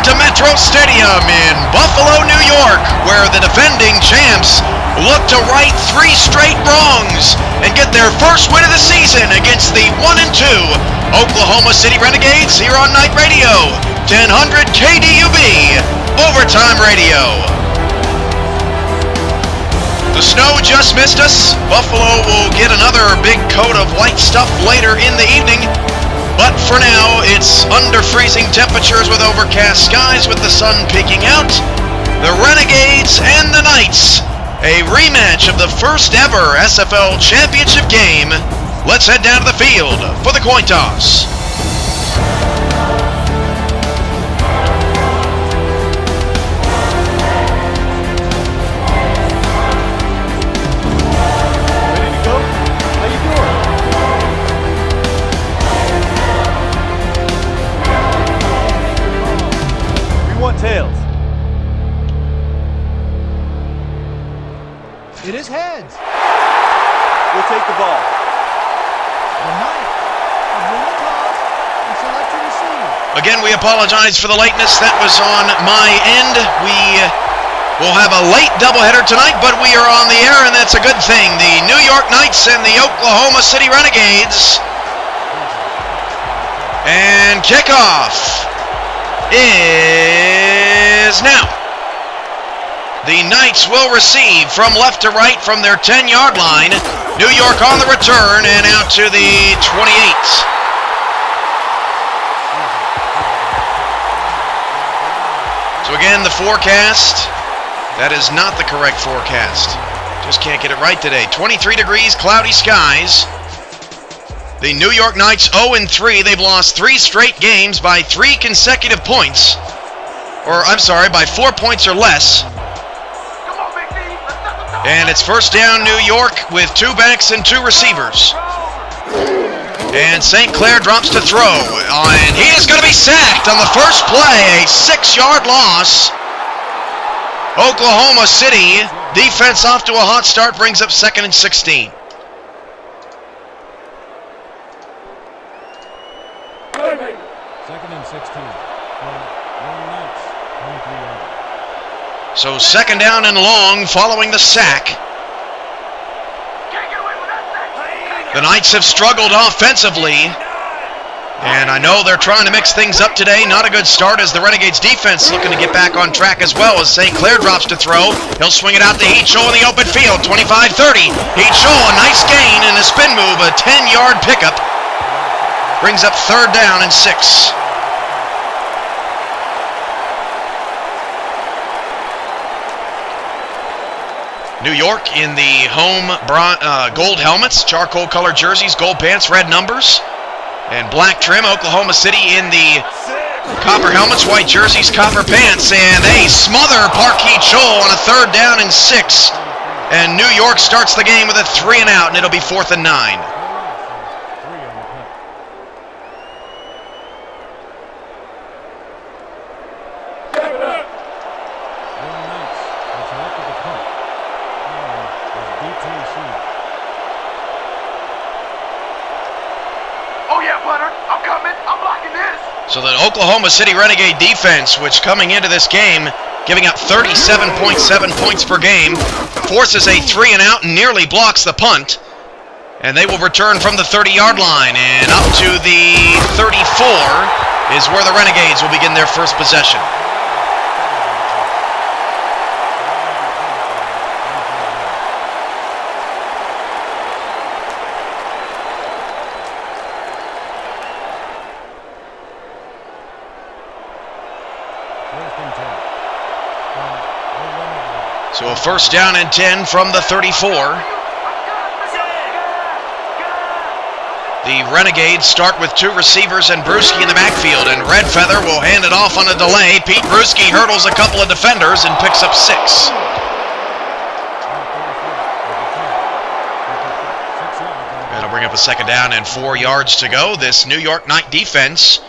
to Metro Stadium in Buffalo, New York, where the defending champs look to right 3 straight wrongs and get their first win of the season against the 1-2 Oklahoma City Renegades here on Night Radio, 1000 KDUB, Overtime Radio. The snow just missed us. Buffalo will get another big coat of white stuff later in the evening. But for now, it's under freezing temperatures with overcast skies with the sun peeking out. The Renegades and the Knights, a rematch of the first ever SFL championship game. Let's head down to the field for the coin toss. Tails. It is heads. We'll take the ball. The Knight is in the toss and select to receive. Again, we apologize for the lateness. That was on my end. We will have a late doubleheader tonight, but we are on the air, and that's a good thing. The New York Knights and the Oklahoma City Renegades. And kickoff is now. The Knights will receive from left to right from their 10-yard line. New York on the return and out to the 28. So again, the forecast, that is not the correct forecast. Just can't get it right today. 23 degrees, cloudy skies. The New York Knights 0-3. They've lost 3 straight games by 3 consecutive points. Or, I'm sorry, by 4 points or less. And it's first down New York with 2 backs and 2 receivers. And St. Clair drops to throw. And he is going to be sacked on the first play. A 6-yard loss. Oklahoma City defense off to a hot start, brings up 2nd and 16. So 2nd down and long following the sack. The Knights have struggled offensively. And I know they're trying to mix things up today. Not a good start as the Renegades defense looking to get back on track as well as St. Clair drops to throw. He'll swing it out to Heat Show in the open field. 25-30. Heat Show, a nice gain and a spin move. A 10-yard pickup. Brings up 3rd down and 6. New York in the home gold helmets, charcoal colored jerseys, gold pants, red numbers, and black trim. Oklahoma City in the copper helmets, white jerseys, copper pants, and they smother Parkeet Shoal on a 3rd down and 6. And New York starts the game with a 3 and out, and it'll be 4th and 9. So the Oklahoma City Renegade defense, which coming into this game, giving up 37.7 points per game, forces a 3 and out and nearly blocks the punt. And they will return from the 30-yard line. And up to the 34 is where the Renegades will begin their first possession. So a 1st down and 10 from the 34. The Renegades start with 2 receivers and Brewski in the backfield, and Red Feather will hand it off on a delay. Pete Brewski hurdles a couple of defenders and picks up 6. That'll bring up a 2nd down and 4 yards to go. This New York Knight defense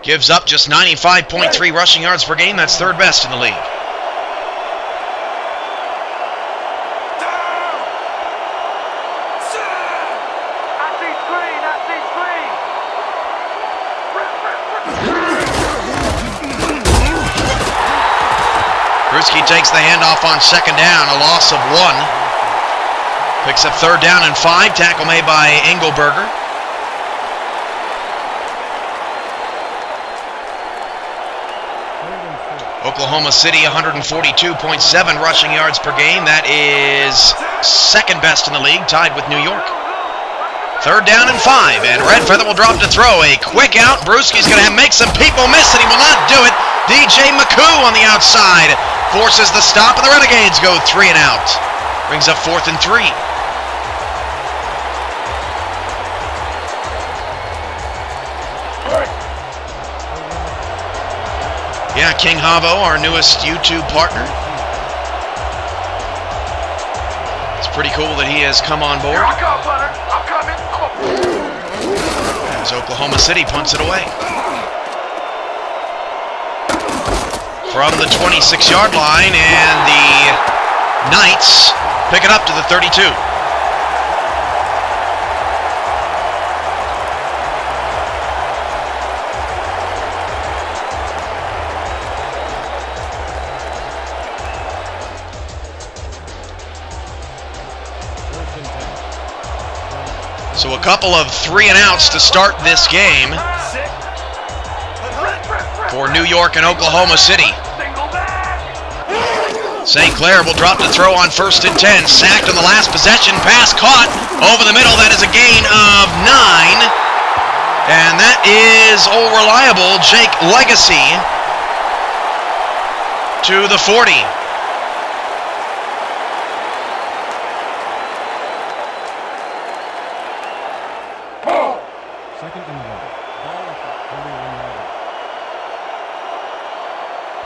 gives up just 95.3 rushing yards per game. That's 3rd best in the league. Bruschi takes the handoff on second down, a loss of 1. Picks up third down and 5. Tackle made by Engelberger. Oklahoma City, 142.7 rushing yards per game. That is second best in the league, tied with New York. Third down and 5, and Redfeather will drop to throw. A quick out. Bruschi's going to make some people miss, and he will not do it. DJ McCoo on the outside forces the stop, and the Renegades go 3 and out. Brings up 4th and 3. Yeah, King Havo, our newest YouTube partner. It's pretty cool that he has come on board. Here I come, Leonard. I'm coming. As Oklahoma City punts it away. From the 26-yard line, and the Knights pick it up to the 32. So a couple of 3 and outs to start this game for New York and Oklahoma City. St. Clair will drop to throw on 1st and 10. Sacked on the last possession. Pass caught over the middle. That is a gain of 9. And that is old reliable Jake Legacy to the 40. Second and 1. Ball at the 41-yard line.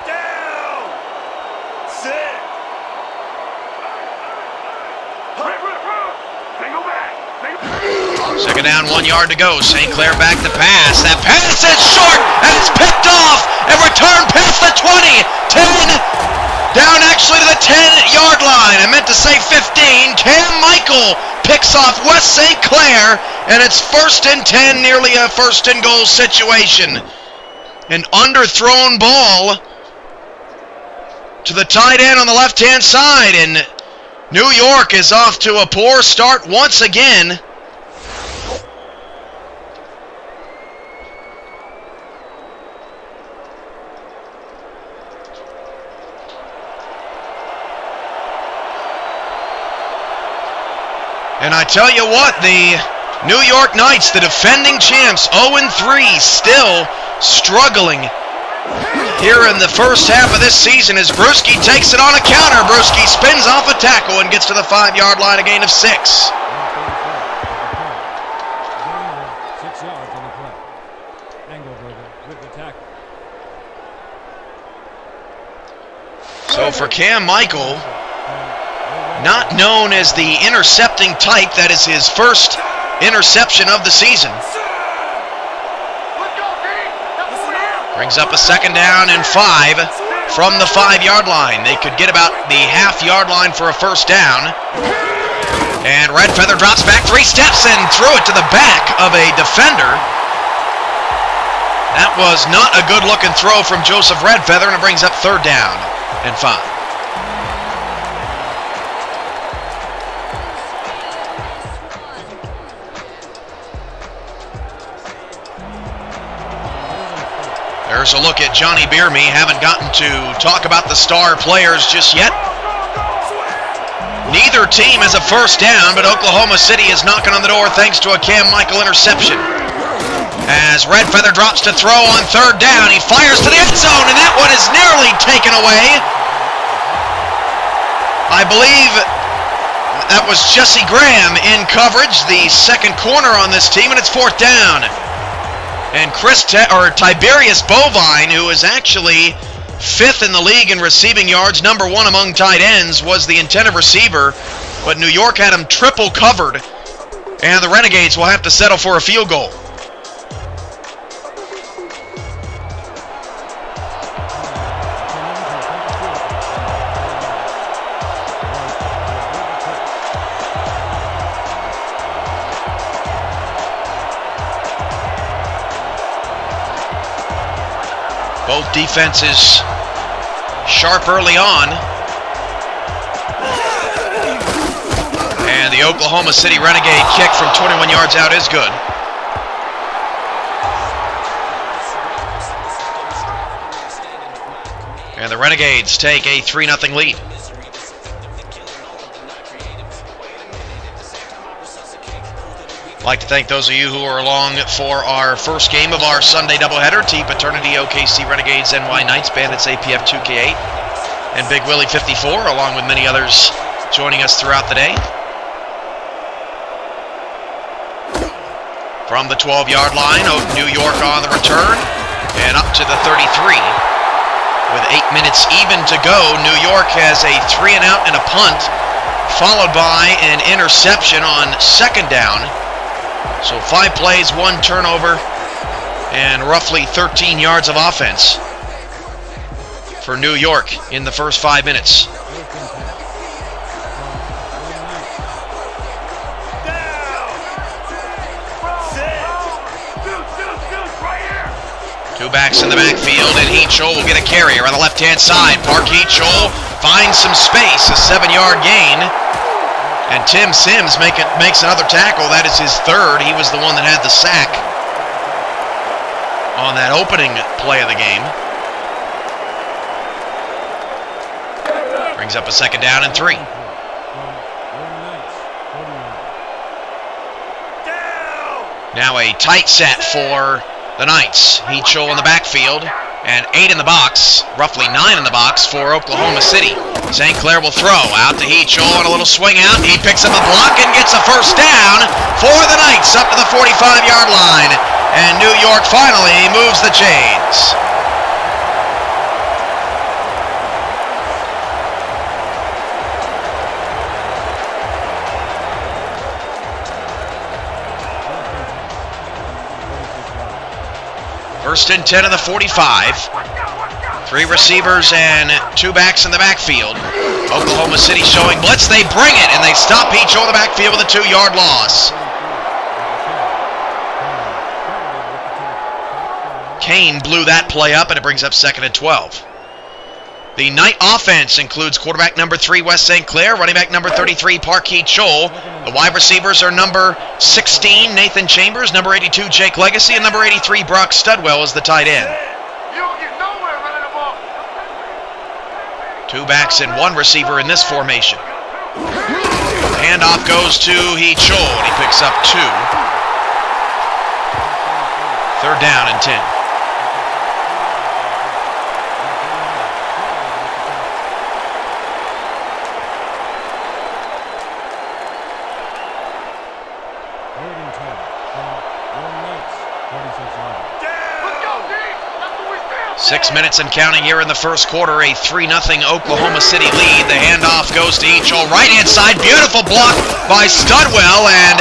Down! 6! Single back! Second down, 1 yard to go. St. Clair back to pass. That pass is short, and it's picked off, and returned past the 20. 10, down actually to the 10-yard line. I meant to say 15. Cam Michael picks off West St. Clair, and it's 1st and 10, nearly a 1st and goal situation. An underthrown ball to the tight end on the left-hand side, and New York is off to a poor start once again. And I tell you what, the New York Knights, the defending champs, 0-3, still struggling here in the first half of this season as Bruschi takes it on a counter. Bruschi spins off a tackle and gets to the 5-yard line, a gain of 6. 6 yards on the play. Engelberger with the tackle. So for Cam Michael, not known as the intercepting type, that is his first interception of the season. Brings up a second down and 5 from the 5-yard line. They could get about the half-yard line for a first down. And Redfeather drops back 3 steps and threw it to the back of a defender. That was not a good-looking throw from Joseph Redfeather, and it brings up 3rd down and 5. There's a look at Johnny Bierme. Haven't gotten to talk about the star players just yet. Neither team has a first down, but Oklahoma City is knocking on the door thanks to a Cam Michael interception. As Redfeather drops to throw on 3rd down, he fires to the end zone, and that one is nearly taken away. I believe that was Jesse Graham in coverage, the second corner on this team, and it's 4th down. And Tiberius Bovine, who is actually 5th in the league in receiving yards, number 1 among tight ends, was the intended receiver, but New York had him triple covered, and the Renegades will have to settle for a field goal. Both defenses sharp early on. And the Oklahoma City Renegade kick from 21 yards out is good. And the Renegades take a 3-0 lead. I'd like to thank those of you who are along for our first game of our Sunday doubleheader. Team Paternity, OKC Renegades, NY Knights, Bandits, APF 2K8, and Big Willie 54, along with many others joining us throughout the day. From the 12-yard line, New York on the return, and up to the 33. With 8 minutes even to go, New York has a 3-and-out and a punt, followed by an interception on second down. So 5 plays, 1 turnover, and roughly 13 yards of offense for New York in the first 5 minutes. Two backs in the backfield, and Heachol will get a carry around the left-hand side. Park Heachol finds some space, a 7-yard gain. And Tim Sims makes another tackle. That is his third. He was the one that had the sack on that opening play of the game. Brings up a second down and 3. Now a tight set for the Knights. Heachol in the backfield, and 8 in the box, roughly 9 in the box for Oklahoma City. St. Clair will throw out to Heachol on a little swing out. He picks up a block and gets a first down for the Knights up to the 45-yard line. And New York finally moves the chains. First and 10 of the 45. 3 receivers and 2 backs in the backfield. Oklahoma City showing blitz. They bring it, and they stop Heachol in the backfield with a 2-yard loss. Kane blew that play up, and it brings up second and 12. The Knight offense includes quarterback number 3, West St. Clair, running back number 33, Park Heachol. The wide receivers are number 16, Nathan Chambers, number 82, Jake Legacy, and number 83, Brock Studwell is the tight end. 2 backs and 1 receiver in this formation. Handoff goes to Heachol, and he picks up 2. Third down and 10. Let's go, 6 minutes and counting here in the first quarter, a 3-0 Oklahoma City lead. The handoff goes to Heachol, right-hand side, beautiful block by Studwell, and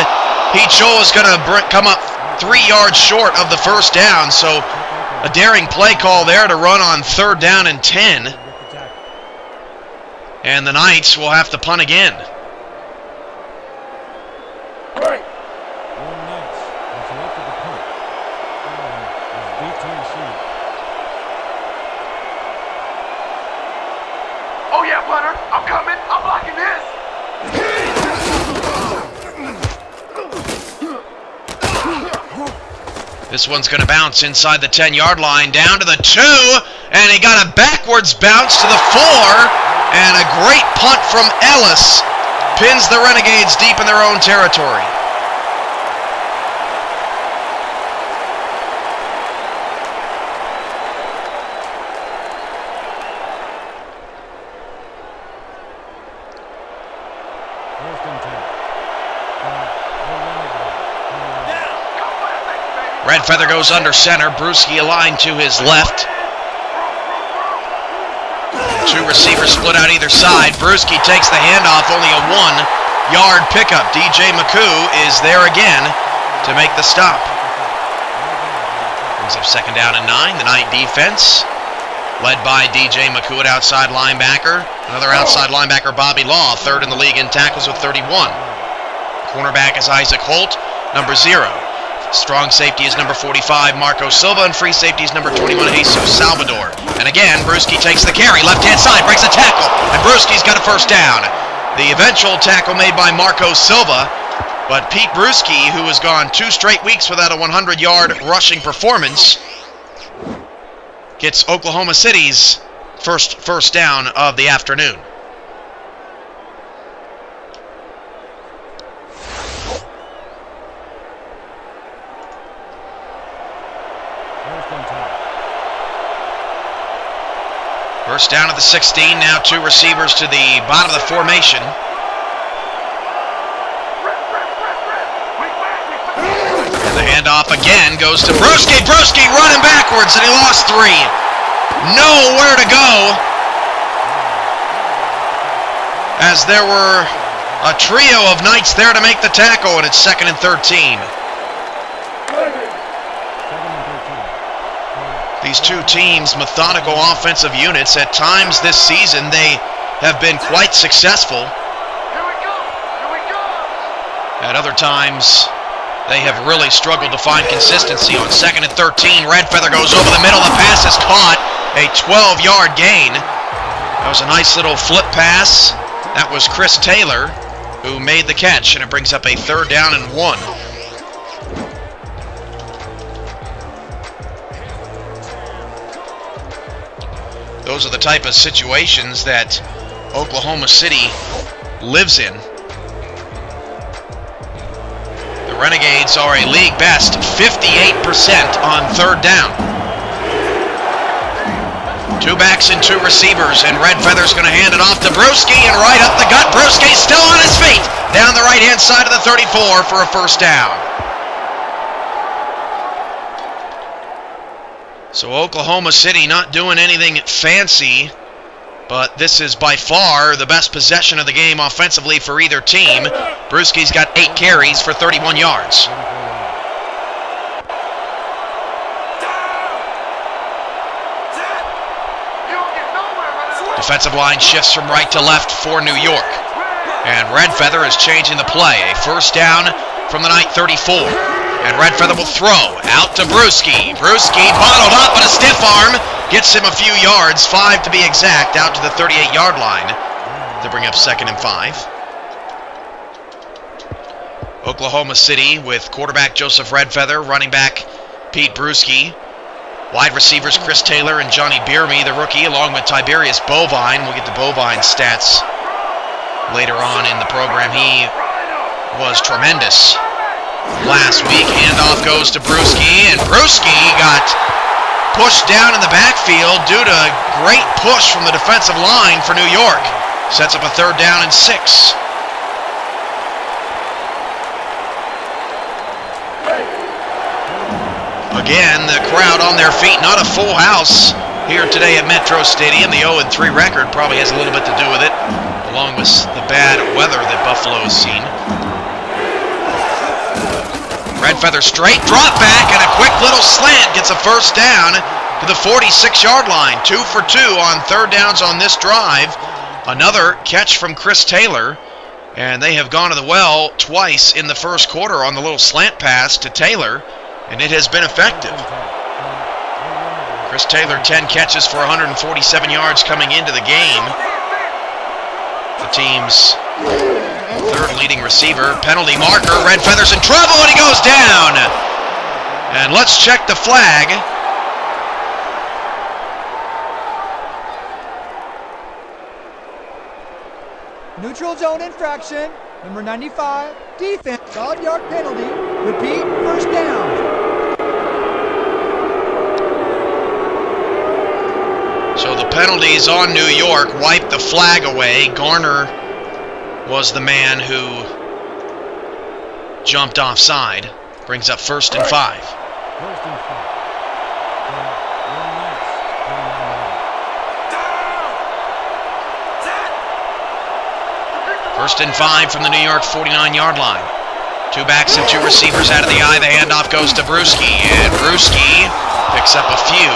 Heachol is going to come up 3 yards short of the first down, so a daring play call there to run on third down and 10. And the Knights will have to punt again. Oh yeah, punter, I'm coming. I'm blocking this. This one's going to bounce inside the 10-yard line, down to the 2, and he got a backwards bounce to the 4, and a great punt from Ellis pins the Renegades deep in their own territory. Red Feather goes under center. Brewski aligned to his left. 2 receivers split out either side. Brewski takes the handoff, only a 1-yard pickup. DJ McCoo is there again to make the stop. Brings up second down and 9. The Knight defense, led by DJ McCoo at outside linebacker. Another outside linebacker, Bobby Law, third in the league in tackles with 31. Cornerback is Isaac Holt, number 0. Strong safety is number 45, Marco Silva, and free safety is number 21, Jesus Salvador. And again, Brewski takes the carry, left-hand side, breaks a tackle, and Brewski's got a first down. The eventual tackle made by Marco Silva, but Pete Brewski, who has gone 2 straight weeks without a 100-yard rushing performance, gets Oklahoma City's first down of the afternoon. First down at the 16, now 2 receivers to the bottom of the formation. And the handoff again goes to Brewski. Brewski running backwards, and he lost 3. Nowhere to go, as there were a trio of Knights there to make the tackle, and it's 2nd and 13. These two teams, methodical offensive units. At times this season, they have been quite successful. At other times, they have really struggled to find consistency. On 2nd and 13, Redfeather goes over the middle. The pass is caught. A 12-yard gain. That was a nice little flip pass. That was Chris Taylor who made the catch, and it brings up a 3rd down and 1. Those are the type of situations that Oklahoma City lives in. The Renegades are a league best 58% on 3rd down. 2 backs and 2 receivers, and Redfeather's going to hand it off to Brewski, and right up the gut. Brewski still on his feet down the right-hand side of the 34 for a first down. So Oklahoma City not doing anything fancy, but this is by far the best possession of the game offensively for either team. Brewski's got 8 carries for 31 yards. Defensive line shifts from right to left for New York. And Redfeather is changing the play. A first down from the Knight 34. And Redfeather will throw out to Brewski. Brewski bottled up, but a stiff arm gets him a few yards, 5 to be exact, out to the 38-yard line to bring up 2nd and 5. Oklahoma City with quarterback Joseph Redfeather, running back Pete Brewski, wide receivers Chris Taylor and Johnny Bierme, the rookie, along with Tiberius Bovine. We'll get the Bovine stats later on in the program. He was tremendous last week. Handoff goes to Brewski, and Brewski got pushed down in the backfield due to a great push from the defensive line for New York. Sets up a 3rd down and 6. Again, the crowd on their feet. Not a full house here today at Metro Stadium. The 0-3 record probably has a little bit to do with it, along with the bad weather that Buffalo has seen. Redfeather straight drop back, and a quick little slant gets a first down to the 46-yard line. 2 for 2 on 3rd downs on this drive. Another catch from Chris Taylor, and they have gone to the well twice in the first quarter on the little slant pass to Taylor, and it has been effective. Chris Taylor, 10 catches for 147 yards coming into the game. The team's 3rd leading receiver. Penalty marker. Redfeather's in trouble, and he goes down. And let's check the flag. Neutral zone infraction. Number 95. Defense. 12-yard penalty. Repeat. First down. So the penalties on New York wiped the flag away. Garner was the man who jumped offside. Brings up 1st and 5. First and 5 from the New York 49-yard line. 2 backs and 2 receivers out of the eye. The handoff goes to Brewski, and Brewski picks up a few.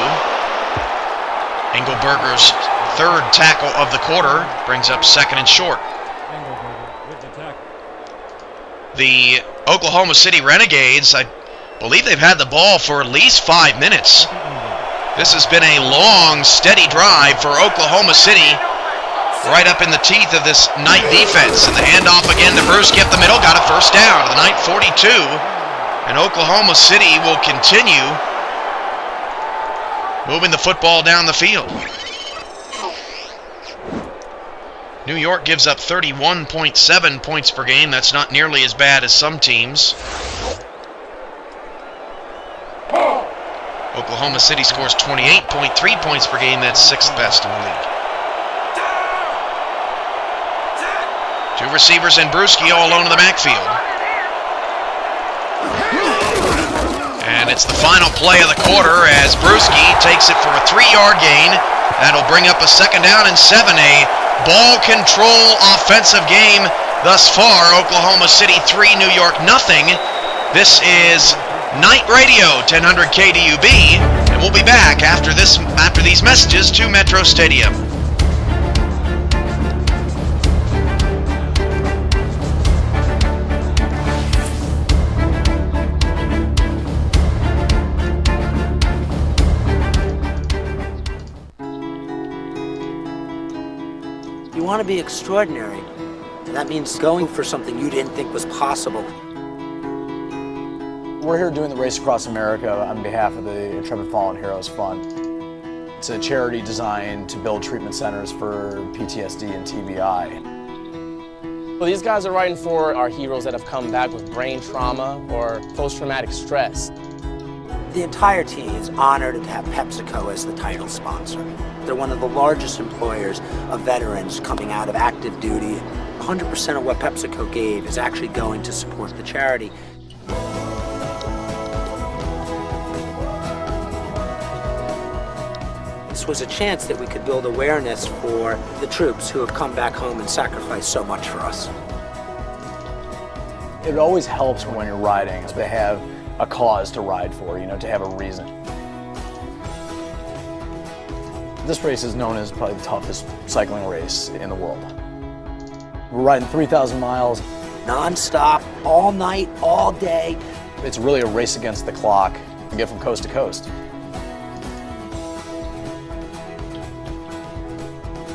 Engelberger's 3rd tackle of the quarter brings up 2nd and short. The Oklahoma City Renegades, I believe they've had the ball for at least 5 minutes. This has been a long, steady drive for Oklahoma City, right up in the teeth of this Knight defense. And the handoff again to Brewski up the middle, got a first down to the Knight 42. And Oklahoma City will continue moving the football down the field. New York gives up 31.7 points per game. That's not nearly as bad as some teams. Oklahoma City scores 28.3 points per game. That's 6th best in the league. Two receivers and Brewski all alone in the backfield. And it's the final play of the quarter as Brewski takes it for a 3-yard gain. That'll bring up a 2nd down and 7. A ball control offensive game thus far. Oklahoma City 3, New York nothing. This is Night Radio, 1000 KDUB, and we'll be back after these messages to Metro Stadium. You want to be extraordinary. That means going for something you didn't think was possible. We're here doing the Race Across America on behalf of the Intrepid Fallen Heroes Fund. It's a charity designed to build treatment centers for PTSD and TBI. Well, these guys are writing for our heroes that have come back with brain trauma or post-traumatic stress. The entire team is honored to have PepsiCo as the title sponsor. They're one of the largest employers of veterans coming out of active duty. 100% of what PepsiCo gave is actually going to support the charity. This was a chance that we could build awareness for the troops who have come back home and sacrificed so much for us. It always helps when you're riding to have a cause to ride for, to have a reason. This race is known as probably the toughest cycling race in the world. We're riding 3,000 miles. Non-stop, all night, all day. It's really a race against the clock to get from coast to coast.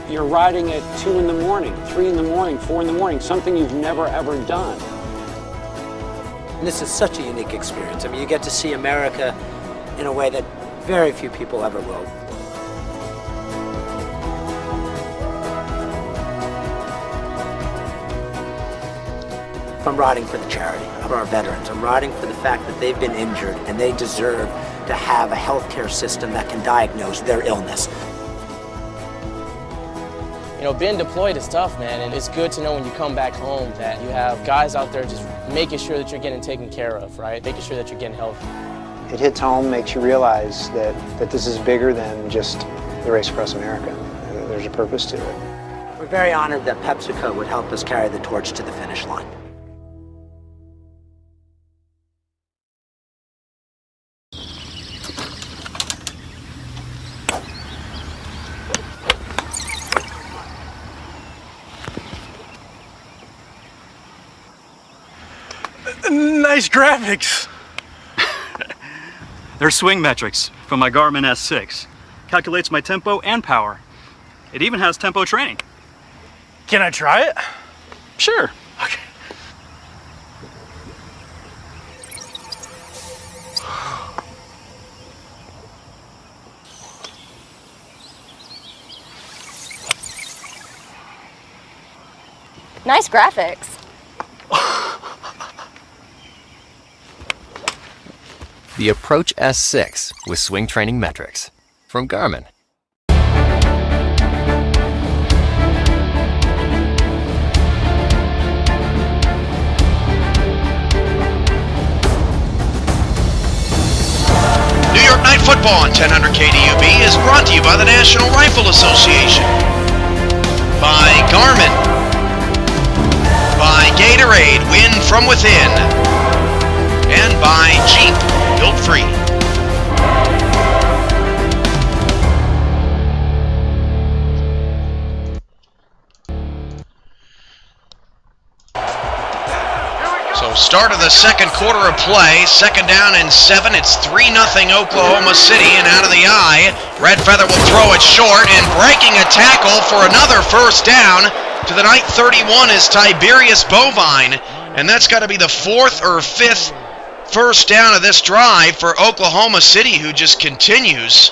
You're riding at 2 in the morning, 3 in the morning, 4 in the morning, something you've never ever done. And this is such a unique experience. I mean, you get to see America in a way that very few people ever will. I'm riding for the charity, for our veterans. I'm riding for the fact that they've been injured and they deserve to have a healthcare system that can diagnose their illness. Being deployed is tough, man, and it's good to know when you come back home that you have guys out there just making sure that you're getting taken care of, right? Making sure that you're getting healthy. It hits home, makes you realize that this is bigger than just the Race Across America. There's a purpose to it. We're very honored that PepsiCo would help us carry the torch to the finish line. Nice graphics. They're swing metrics from my Garmin S6. Calculates my tempo and power. It even has tempo training. Can I try it? Sure. Okay. Nice graphics. The Approach S6 with swing training metrics from Garmin. New York Night Football on 1000 KDUB is brought to you by the National Rifle Association, by Garmin, by Gatorade, Win from Within, and by Jeep, Built Free. So Start of the second quarter of play. Second down and 7. It's 3-0 Oklahoma City, and out of the eye, Red Feather will throw it short, and breaking a tackle for another first down to the night 31 is Tiberius Bovine, and that's got to be the 4th or 5th first down of this drive for Oklahoma City, who just continues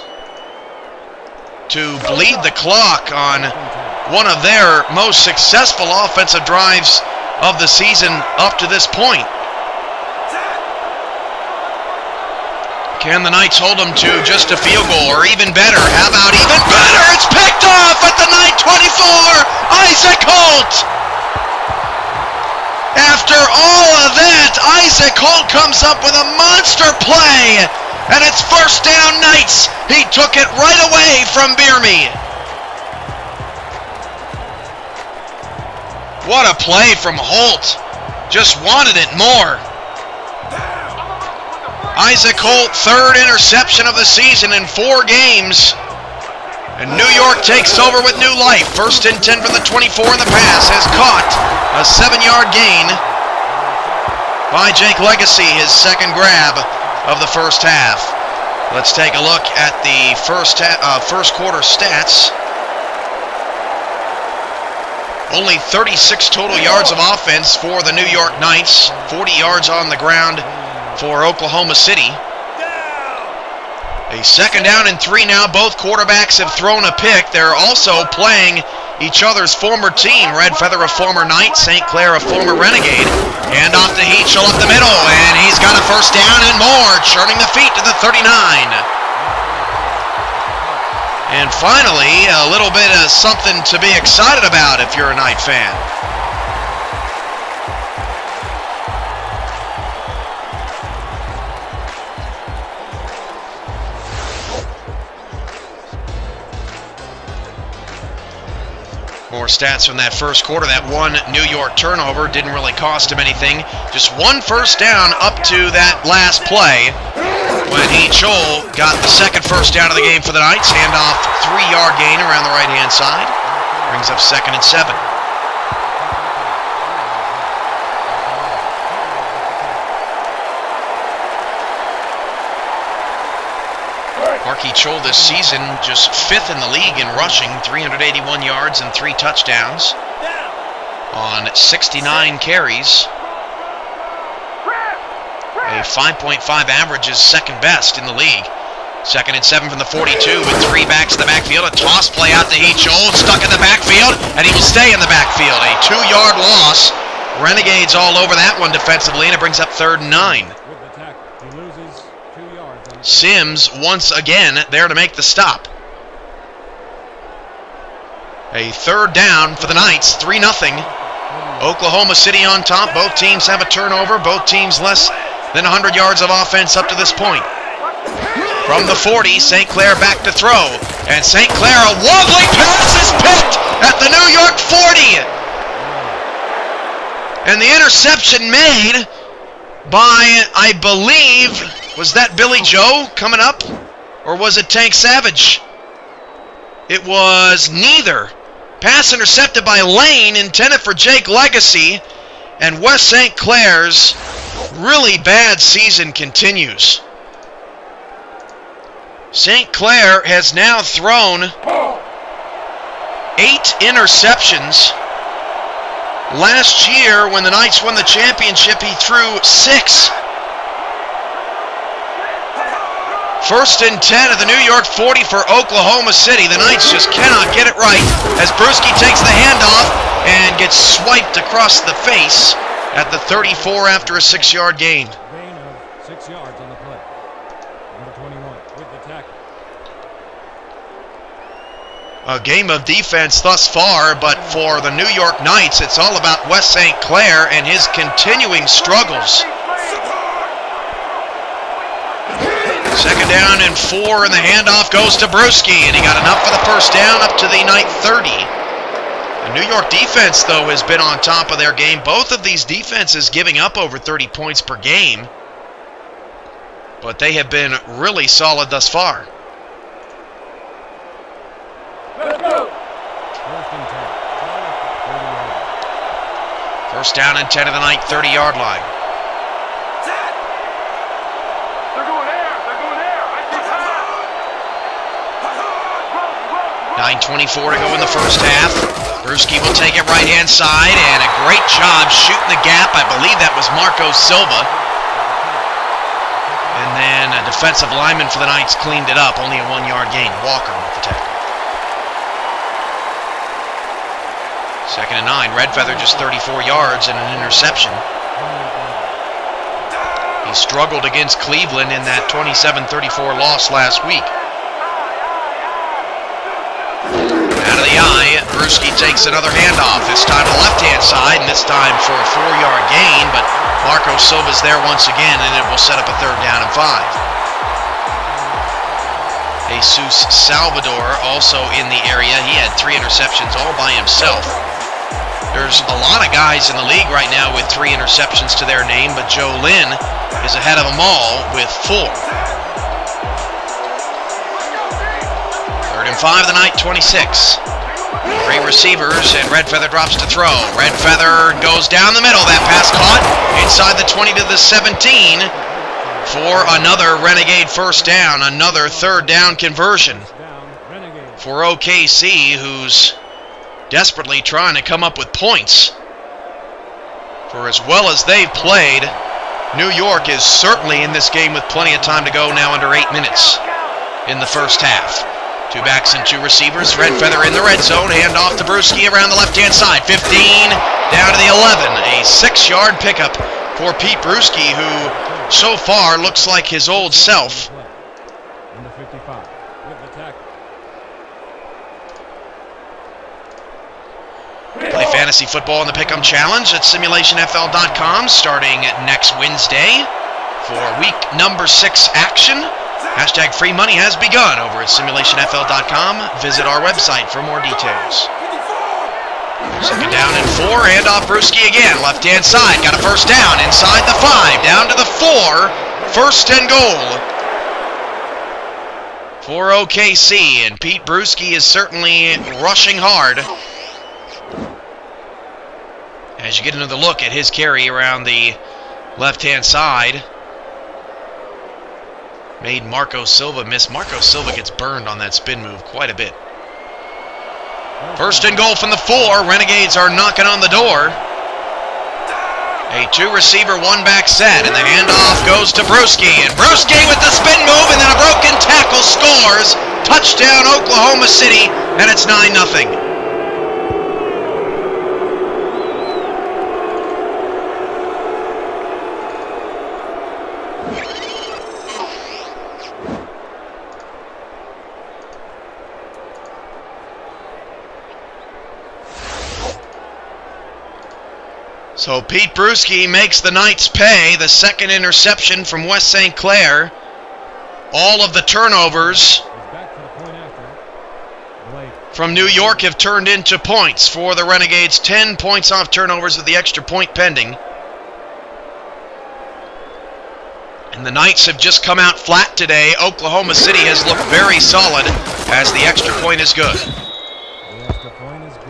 to bleed the clock on one of their most successful offensive drives of the season up to this point. Can the Knights hold them to just a field goal, or even better? How about even better? It's picked off at the 9:24. Isaac Holt. After all of that, Isaac Holt comes up with a monster play, and it's first down Knights. He took it right away from Bierme. What a play from Holt. Just wanted it more. Isaac Holt, 3rd interception of the season in 4 games. And New York takes over with new life. 1st and 10 from the 24 in the pass. Has caught a 7-yard gain by Jake Legacy, his 2nd grab of the first half. Let's take a look at the first quarter stats. Only 36 total yards of offense for the New York Knights. 40 yards on the ground for Oklahoma City. A 2nd down and 3 now. Both quarterbacks have thrown a pick. They're also playing each other's former team. Red Feather, a former Knight. St. Clair, a former Renegade. And off to Heachel up the middle. And he's got a first down and more. Churning the feet to the 39. And finally, a little bit of something to be excited about if you're a Knight fan. More stats from that first quarter. That one New York turnover didn't really cost him anything. Just 1 first down up to that last play, when Heachel got the 2nd first down of the game for the Knights. Handoff, 3-yard gain around the right-hand side. Brings up 2nd and 7. Mark Heachel this season just 5th in the league in rushing, 381 yards and 3 touchdowns on 69 carries. A 5.5 average is 2nd best in the league. 2nd and 7 from the 42 with 3 backs in the backfield. A toss play out to Heachel, stuck in the backfield, and he will stay in the backfield. A 2-yard loss. Renegades all over that one defensively, and it brings up 3rd and 9. Sims once again there to make the stop. A 3rd down for the Knights, 3-0. Oklahoma City on top. Both teams have a turnover. Both teams less than 100 yards of offense up to this point. From the 40, St. Clair back to throw. And St. Clair, a wobbly pass is picked at the New York 40. And the interception made by, I believe, was that Billy Joe coming up? Or was it Tank Savage? It was neither. Pass intercepted by Lane, intended for Jake Legacy. And West St. Clair's really bad season continues. St. Clair has now thrown 8 interceptions. Last year, when the Knights won the championship, he threw 6. 1st and 10 at the New York 40 for Oklahoma City. The Knights just cannot get it right as Brewski takes the handoff and gets swiped across the face at the 34 after a 6-yard gain. Gain of 6 yards on the play. Number 21 with the tackle. A game of defense thus far, but for the New York Knights, it's all about West St. Clair and his continuing struggles. 2nd down and 4, and the handoff goes to Brewski, and he got enough for the first down up to the Knight 30. The New York defense, though, has been on top of their game. Both of these defenses giving up over 30 points per game, but they have been really solid thus far. Let's go. 1st down and 10 of the Knight 30-yard line. 9:24 to go in the first half. Brewski will take it right-hand side, and a great job shooting the gap. I believe that was Marco Silva. And then a defensive lineman for the Knights cleaned it up. Only a 1-yard gain. Walker with the tackle. 2nd and 9. Redfeather just 34 yards and an interception. He struggled against Cleveland in that 27-34 loss last week. Out of the eye, Brewski takes another handoff, this time to the left-hand side, and this time for a 4-yard gain, but Marco Silva's there once again, and it will set up a 3rd down and 5. Jesus Salvador also in the area. He had 3 interceptions all by himself. There's a lot of guys in the league right now with 3 interceptions to their name, but Joe Lynn is ahead of them all with 4. 3rd and 5 of the night, 26. 3 receivers, and Redfeather drops to throw. Redfeather goes down the middle. That pass caught inside the 20 to the 17 for another Renegade 1st down, another 3rd down conversion for OKC, who's desperately trying to come up with points. For as well as they've played, New York is certainly in this game with plenty of time to go, now under 8 minutes in the first half. 2 backs and 2 receivers. Redfeather in the red zone. Hand off to Brewski around the left-hand side. 15 down to the 11. A 6-yard pickup for Pete Brewski, who so far looks like his old self. Number 55 with the tackle. Play fantasy football in the Pick'em Challenge at simulationfl.com starting next Wednesday for week number 6 action. Hashtag free money has begun over at simulationfl.com. Visit our website for more details. 2nd down and 4. Handoff Brewski again. Left-hand side. Got a 1st down inside the 5. Down to the 4. 1st and goal for OKC. And Pete Brewski is certainly rushing hard as you get another look at his carry around the left-hand side. Made Marco Silva miss. Marco Silva gets burned on that spin move quite a bit. 1st and goal from the 4. Renegades are knocking on the door. A 2-receiver, 1-back set, and the handoff goes to Brewski. And Brewski with the spin move, and then a broken tackle scores. Touchdown, Oklahoma City, and it's 9-0. So Pete Brewski makes the Knights pay. The 2nd interception from West St. Clair. All of the turnovers from New York have turned into points for the Renegades. 10 points off turnovers with the extra point pending. And the Knights have just come out flat today. Oklahoma City has looked very solid as the extra point is good. The extra point is good.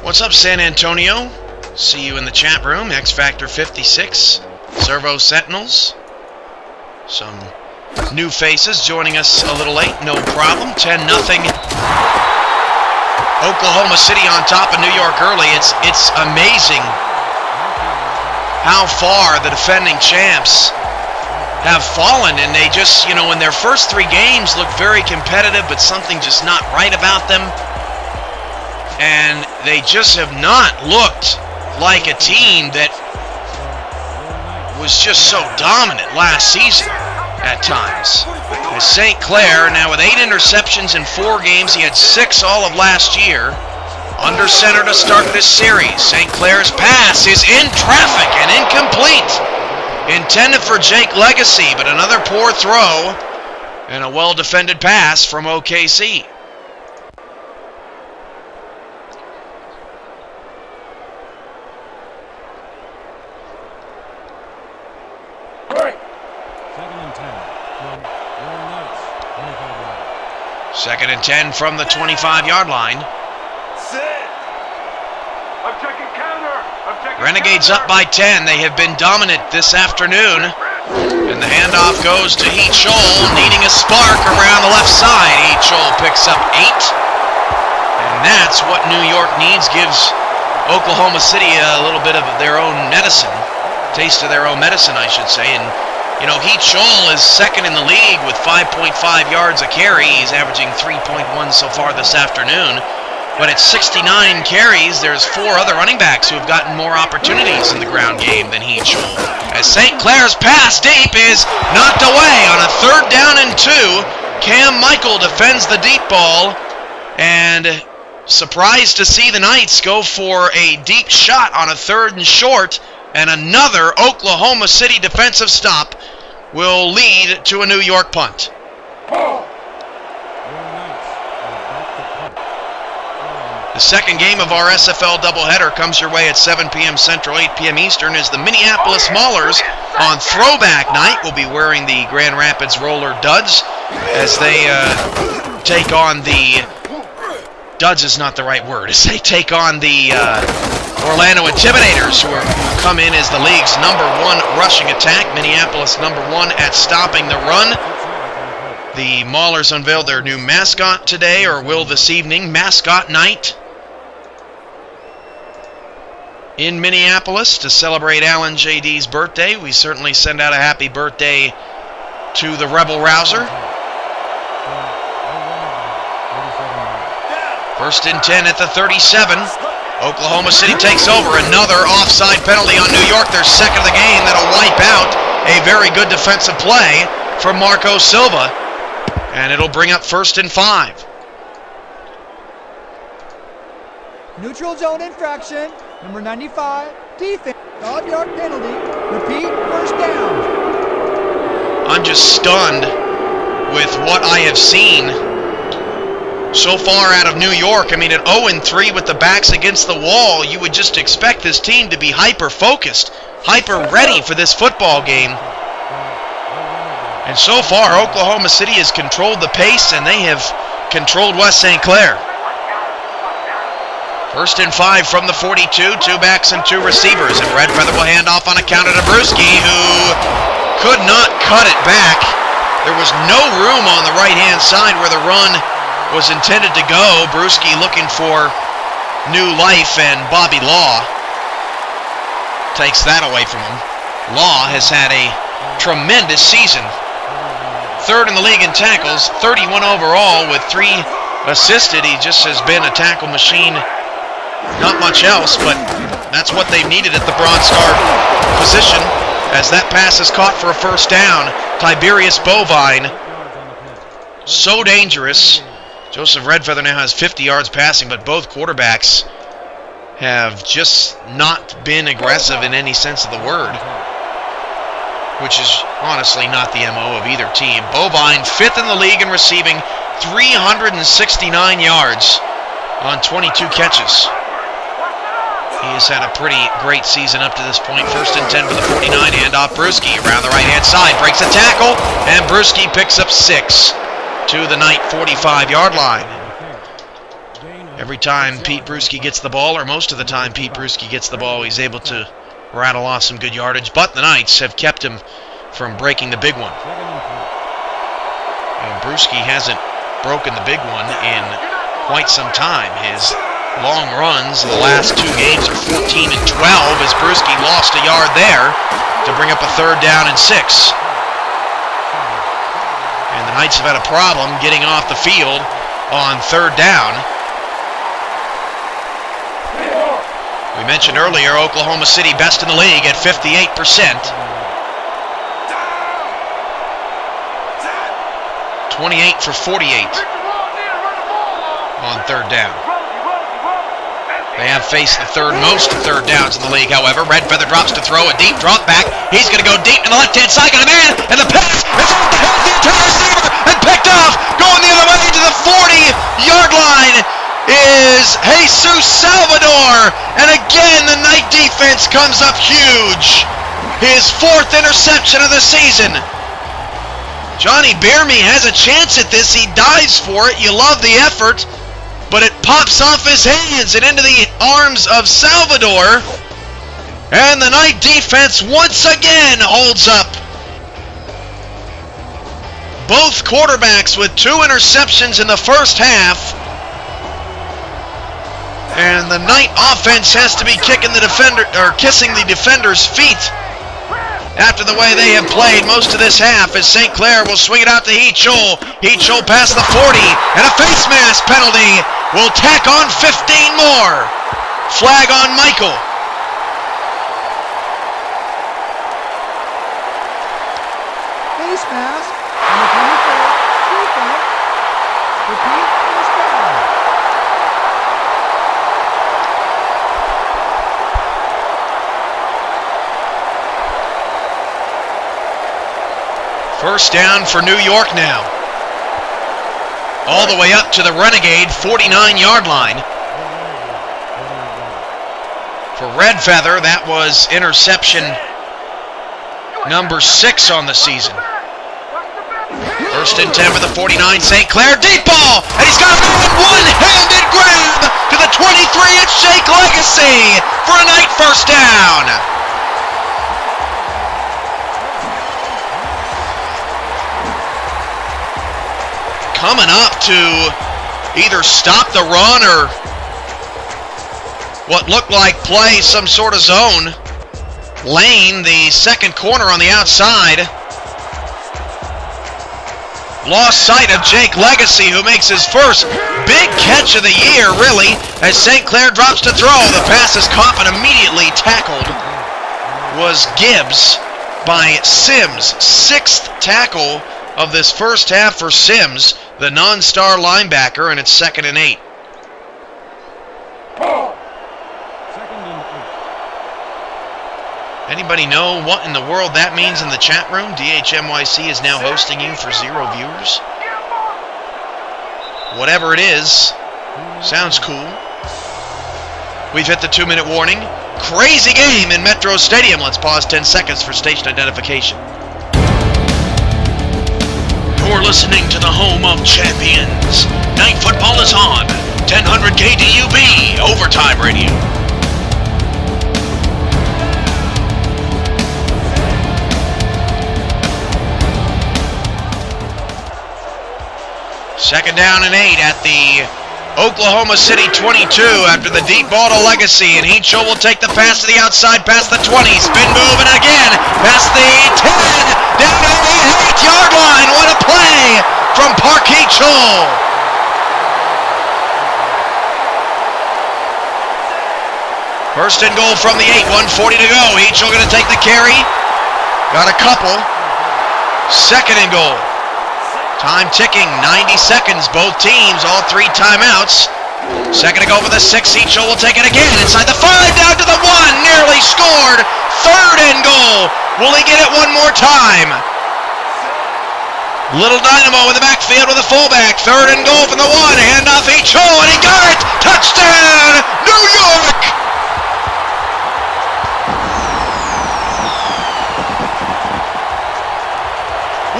What's up, San Antonio? See you in the chat room. X Factor 56, Servo Sentinels. Some new faces joining us a little late. No problem. 10-0. Oklahoma City on top of New York early. It's amazing how far the defending champs have fallen, and they just, in their first 3 games looked very competitive, but something just not right about them. And they just have not looked like a team that was just so dominant last season at times. As St. Clair, now with 8 interceptions in 4 games, he had 6 all of last year. Under center to start this series. St. Clair's pass is in traffic and incomplete. Intended for Jake Legacy, but another poor throw and a well-defended pass from OKC. 2nd and 10 from the 25-yard line. I'm checking counter. Renegades up by 10. They have been dominant this afternoon. And the handoff goes to Heat Scholl, needing a spark around the left side. Heat Scholl picks up 8. And that's what New York needs. Gives Oklahoma City a little bit of their own medicine. Taste of their own medicine, I should say. And, you know, Heat Scholl is 2nd in the league with 5.5 yards a carry. He's averaging 3.1 so far this afternoon. But at 69 carries, there's 4 other running backs who have gotten more opportunities in the ground game than Heat Scholl. As St. Clair's pass deep is knocked away on a 3rd down and 2. Cam Michael defends the deep ball, and surprised to see the Knights go for a deep shot on a 3rd and short, and another Oklahoma City defensive stop will lead to a New York punt. The second game of our SFL doubleheader comes your way at 7 p.m. Central, 8 p.m. Eastern, as the Minneapolis Maulers on throwback night will be wearing the Grand Rapids Roller Duds as they take on the... Duds is not the right word. As they take on the Orlando Intimidators, who come in as the league's #1 rushing attack. Minneapolis #1 at stopping the run. The Maulers unveiled their new mascot today, or will this evening. Mascot night in Minneapolis to celebrate Alan J.D.'s birthday. We certainly send out a happy birthday to the Rebel Rouser. 1st and 10 at the 37. Oklahoma City takes over. Another offside penalty on New York. Their 2nd of the game. That'll wipe out a very good defensive play from Marco Silva. And it'll bring up 1st and 5. Neutral zone infraction. Number 95, defense. 5-yard penalty. Repeat, 1st down. I'm just stunned with what I have seen so far out of New York. I mean, at 0-3 with the backs against the wall, you would just expect this team to be hyper-focused, hyper-ready for this football game. And so far, Oklahoma City has controlled the pace, and they have controlled West St. Clair. 1st and 5 from the 42, 2 backs and 2 receivers. And Red Feather will hand off on account of Brewski, who could not cut it back. There was no room on the right-hand side where the run was intended to go. Brewski looking for new life, and Bobby Law takes that away from him. Law has had a tremendous season. 3rd in the league in tackles, 31 overall with 3 assisted. He just has been a tackle machine. Not much else, but that's what they've needed at the Bronze Star position, as that pass is caught for a 1st down. Tiberius Bovine, so dangerous. Joseph Redfeather now has 50 yards passing, but both quarterbacks have just not been aggressive in any sense of the word, which is honestly not the MO of either team. Bovine, 5th in the league in receiving, 369 yards on 22 catches. He has had a pretty great season up to this point. 1st and 10 for the 49. Handoff Brewski around the right-hand side. Breaks a tackle, and Brewski picks up 6 to the Knight 45-yard line. Every time Pete Brewski gets the ball, or most of the time Pete Brewski gets the ball, he's able to rattle off some good yardage. But the Knights have kept him from breaking the big one. And Brewski hasn't broken the big one in quite some time. His long runs in the last 2 games are 14 and 12, as Brewski lost a yard there to bring up a 3rd down and 6. And the Knights have had a problem getting off the field on 3rd down. We mentioned earlier Oklahoma City best in the league at 58%. 28 for 48 on 3rd down. They have faced the 3rd most 3rd downs in the league, however. Redfeather drops to throw, a deep drop back. He's going to go deep in the left-hand side, got a man, and the pass is off the head of the entire receiver, and picked off, going the other way to the 40-yard line is Jesus Salvador, and again the Knight defense comes up huge. His 4th interception of the season. Johnny Bearme has a chance at this. He dives for it. You love the effort, but it pops off his hands and into the arms of Salvador. And the Knight defense once again holds up. Both quarterbacks with 2 interceptions in the first half. And the Knight offense has to be kissing the defender's feet after the way they have played most of this half, as St. Clair will swing it out to Heath Scholl. Heath Scholl past the 40, and a face mask penalty will tack on 15 more. Flag on Michael. Face mask on the 24. Defense. Repeat, first down. First down for New York now. All the way up to the Renegade 49-yard line. For Red Feather, that was interception number 6 on the season. First and 10 for the 49, St. Clair, deep ball, and he's got a one-handed grab to the 23-inch Jake Legacy for a Knight first down. Coming up to either stop the run or what looked like play some sort of zone. Lane, the second corner on the outside, lost sight of Jake Legacy, who makes his first big catch of the year, really, as St. Clair drops to throw. The pass is caught and immediately tackled was Gibbs by Sims. 6th tackle of this first half for Sims, the non-star linebacker, and it's 2nd and 8. Anybody know what in the world that means in the chat room? DHMYC is now hosting you for 0 viewers. Whatever it is, sounds cool. We've hit the 2-minute warning. Crazy game in Metro Stadium. Let's pause 10 seconds for station identification. You're listening to the home of champions. Night football is on. 1000 KDUB Overtime Radio. Second down and 8 at the Oklahoma City 22 after the deep ball to Legacy, and Heath Scholl will take the pass to the outside past the 20, spin move, and again past the 10, down to the 8-yard line. What a play from Park Heath Scholl. First and goal from the 8, 1:40 to go. Heath Scholl going to take the carry. Got a couple. Second and goal. Time ticking, 90 seconds, both teams, all 3 timeouts. Second to go for the 6, Heath Scholl will take it again, inside the 5, down to the 1, nearly scored. Third and goal, will he get it one more time? Little dynamo in the backfield with a fullback, third and goal from the 1, handoff Heath Scholl, and he got it! Touchdown, New York!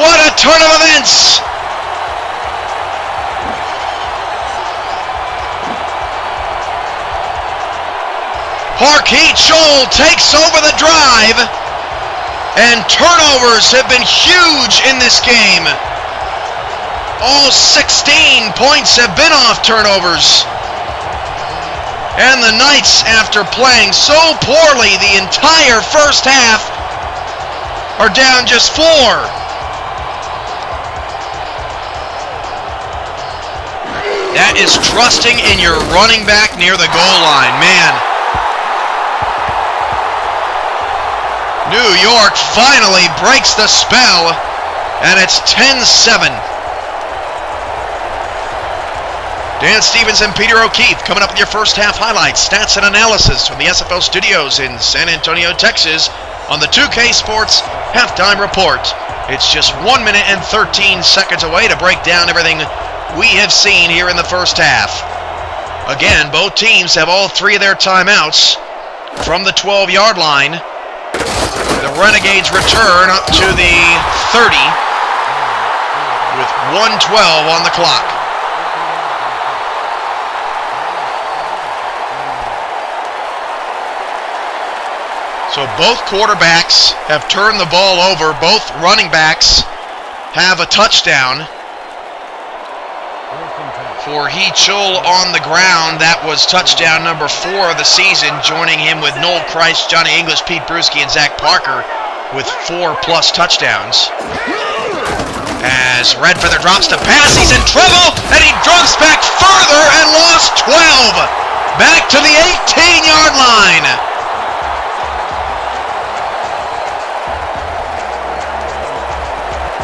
What a turn of events! Park Heath Scholl takes over the drive, and turnovers have been huge in this game. All 16 points have been off turnovers. And the Knights, after playing so poorly the entire first half, are down just 4. That is trusting in your running back near the goal line, man. New York finally breaks the spell, and it's 10-7. Dan Stevens and Peter O'Keefe coming up with your first half highlights, stats, and analysis from the SFL studios in San Antonio, Texas on the 2K Sports Halftime Report. It's just 1 minute and 13 seconds away to break down everything we have seen here in the first half. Again, both teams have all 3 of their timeouts from the 12-yard line. The Renegades return up to the 30. with 1:12 on the clock. So both quarterbacks have turned the ball over. Both running backs have a touchdown. For Hee Chul on the ground, that was touchdown number 4 of the season, joining him with Noel Christ, Johnny English, Pete Bruschi, and Zach Parker with 4+ touchdowns. As Redfeather drops to pass, he's in trouble, and he drops back further and lost 12. Back to the 18-yard line.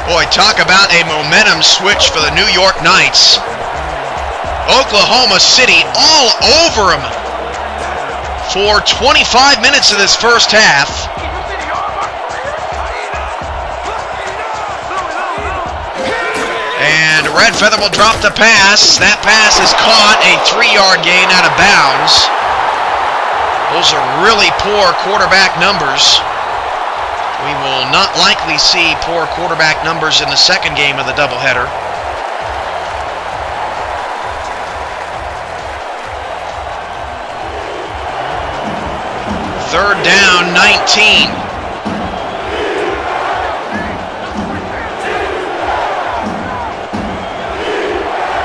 Boy, talk about a momentum switch for the New York Knights. Oklahoma City all over him for 25 minutes of this first half. And Redfeather will drop the pass. That pass is caught, a 3-yard gain out of bounds. Those are really poor quarterback numbers. We will not likely see poor quarterback numbers in the second game of the doubleheader. Third down, 19.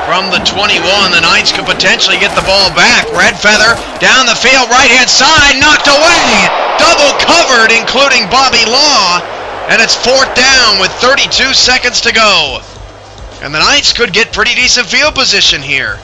From the 21, the Knights could potentially get the ball back. Redfeather down the field, right-hand side, knocked away. Double covered, including Bobby Law. And it's 4th down with 32 seconds to go. And the Knights could get pretty decent field position here.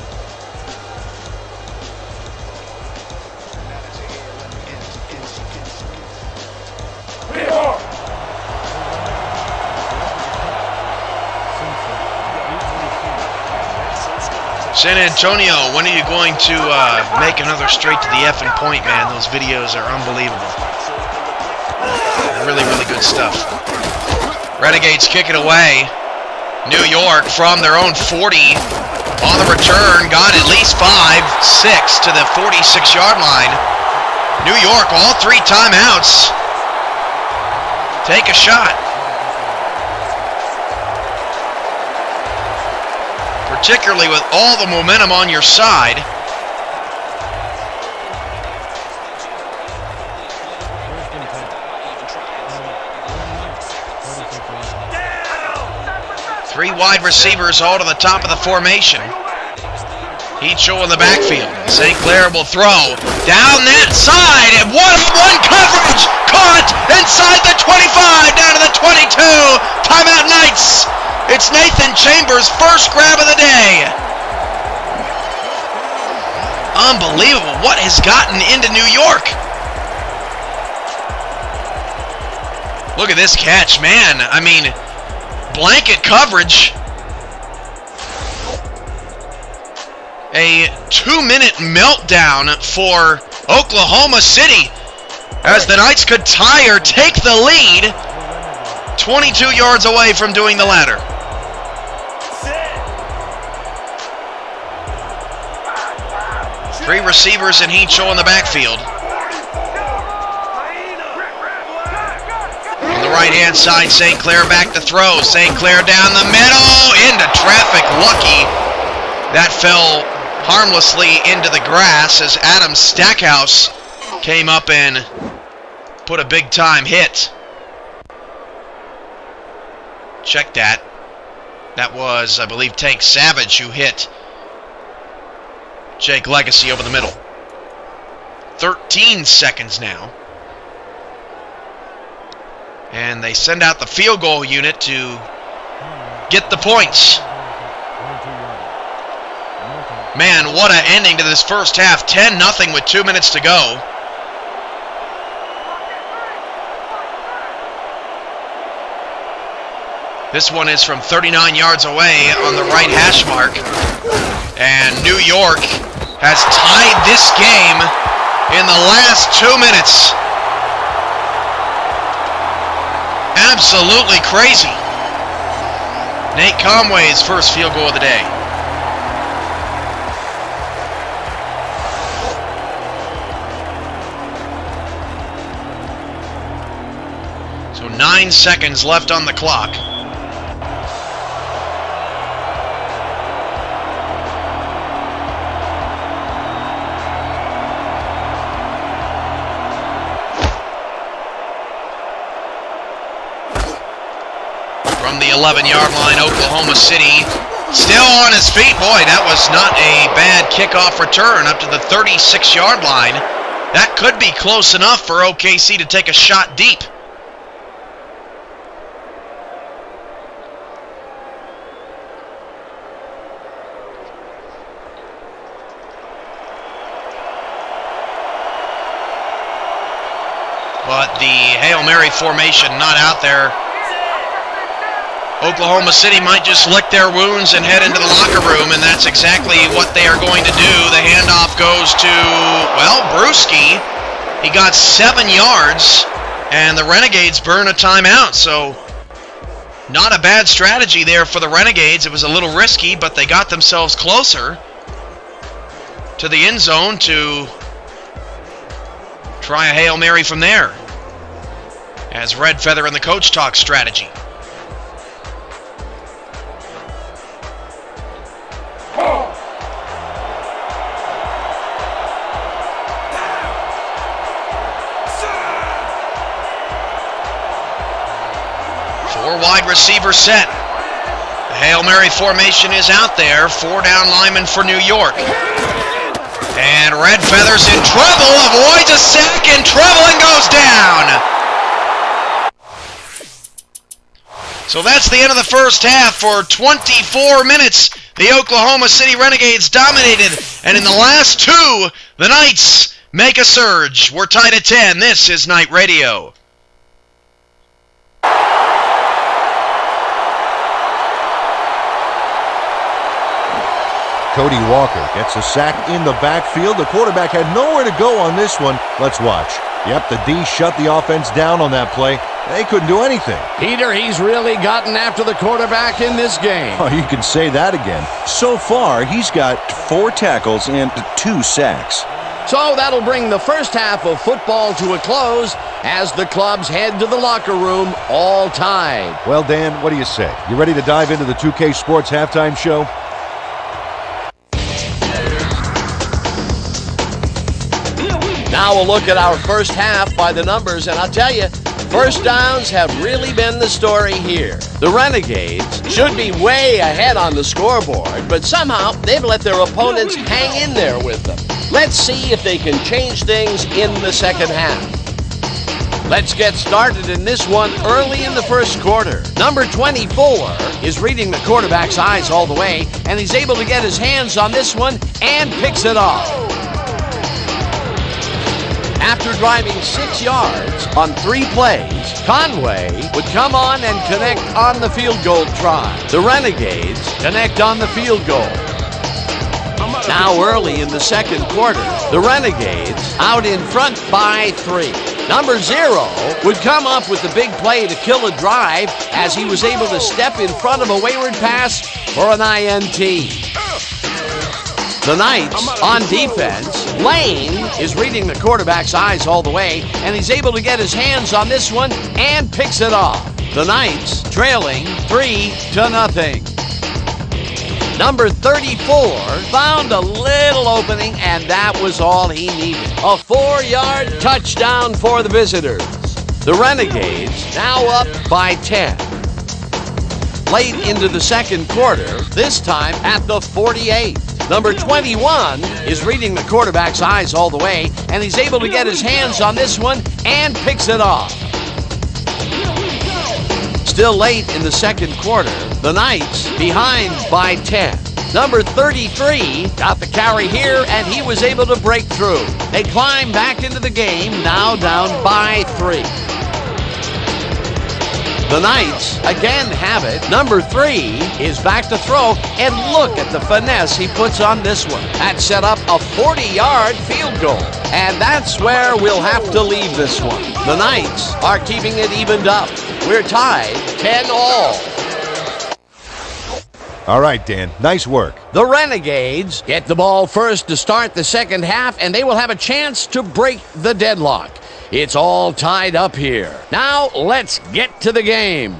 San Antonio, when are you going to make another straight to the effing point, man? Those videos are unbelievable. Really, really good stuff. Renegades kick it away. New York from their own 40 on the return. Got at least 5-6 to the 46-yard line. New York, all 3 timeouts. Take a shot. Particularly with all the momentum on your side. Three wide receivers all to the top of the formation. Hee Chul in the backfield. St. Clair will throw down that side, and one-on-one coverage caught inside the 25 down to the 22. Timeout Knights. It's Nathan Chambers' first grab of the day. Unbelievable what has gotten into New York. Look at this catch, man. I mean, blanket coverage. A 2-minute meltdown for Oklahoma City as the Knights could tie or take the lead 22 yards away from doing the latter. Three receivers and Hee Chul in the backfield. On the right-hand side, St. Clair back to throw. St. Clair down the middle, into traffic. Lucky. That fell harmlessly into the grass as Adam Stackhouse came up and put a big-time hit. Check that. That was, I believe, Tank Savage who hit Jake Legacy over the middle. 13 seconds now. And they send out the field goal unit to get the points. Man, what an ending to this first half. 10-0 with 2 minutes to go. This one is from 39 yards away on the right hash mark. And New York has tied this game in the last 2 minutes. Absolutely crazy. Nate Conway's first field goal of the day. So 9 seconds left on the clock. From the 11-yard line, Oklahoma City still on his feet. Boy, that was not a bad kickoff return up to the 36-yard line. That could be close enough for OKC to take a shot deep. But the Hail Mary formation not out there. Oklahoma City might just lick their wounds and head into the locker room, and that's exactly what they are going to do. The handoff goes to, well, Brewski. He got 7 yards, and the Renegades burn a timeout. So not a bad strategy there for the Renegades. It was a little risky, but they got themselves closer to the end zone to try a Hail Mary from there, as Red Feather and the coach talk strategy. Four wide receiver set. The Hail Mary formation is out there. 4 down linemen for New York. And Red Feather's in trouble, avoids a sack, in trouble, and goes down. So that's the end of the first half. For 24 minutes, the Oklahoma City Renegades dominated, and in the last 2, the Knights make a surge. We're tied at 10. This is Night Radio. Cody Walker gets a sack in the backfield. The quarterback had nowhere to go on this one. Let's watch. Yep, the D shut the offense down on that play. They couldn't do anything. Peter, he's really gotten after the quarterback in this game. Oh, you can say that again. So far, he's got 4 tackles and 2 sacks. So that'll bring the first half of football to a close as the clubs head to the locker room all tied. Well, Dan, what do you say? You ready to dive into the 2K Sports halftime show? Now a look at our first half by the numbers, and I'll tell you, first downs have really been the story here. The Renegades should be way ahead on the scoreboard, but somehow they've let their opponents hang in there with them. Let's see if they can change things in the second half. Let's get started in this one early in the first quarter. Number 24 is reading the quarterback's eyes all the way, and he's able to get his hands on this one and picks it off. After driving 6 yards on 3 plays, Conway would come on and connect on the field goal try. The Renegades connect on the field goal. Now early in the second quarter, the Renegades out in front by 3. Number 0 would come up with the big play to kill a drive as he was able to step in front of a wayward pass for an INT. The Knights on defense. Lane is reading the quarterback's eyes all the way, and he's able to get his hands on this one and picks it off. The Knights trailing 3-0. Number 34 found a little opening, and that was all he needed. A 4-yard touchdown for the visitors. The Renegades now up by 10. Late into the second quarter, this time at the 48. Number 21 is reading the quarterback's eyes all the way, and he's able to get his hands on this one and picks it off. Still late in the second quarter, the Knights behind by 10. Number 33 got the carry here, and he was able to break through. They climb back into the game, now down by 3. The Knights again have it. Number 3 is back to throw, and look at the finesse he puts on this one. That set up a 40-yard field goal, and that's where we'll have to leave this one. The Knights are keeping it evened up. We're tied 10-all. All right, Dan. Nice work. The Renegades get the ball first to start the second half, and they will have a chance to break the deadlock. It's all tied up here. Now, let's get to the game.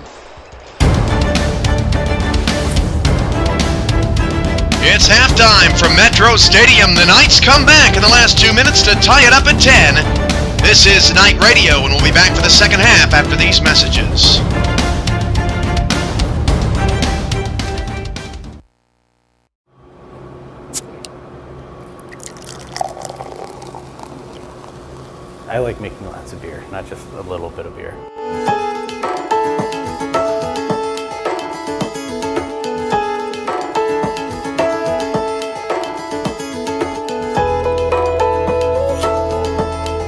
It's halftime from Metro Stadium. The Knights come back in the last 2 minutes to tie it up at 10. This is Night Radio, and we'll be back for the second half after these messages. I like making lots of beer, not just a little bit of beer.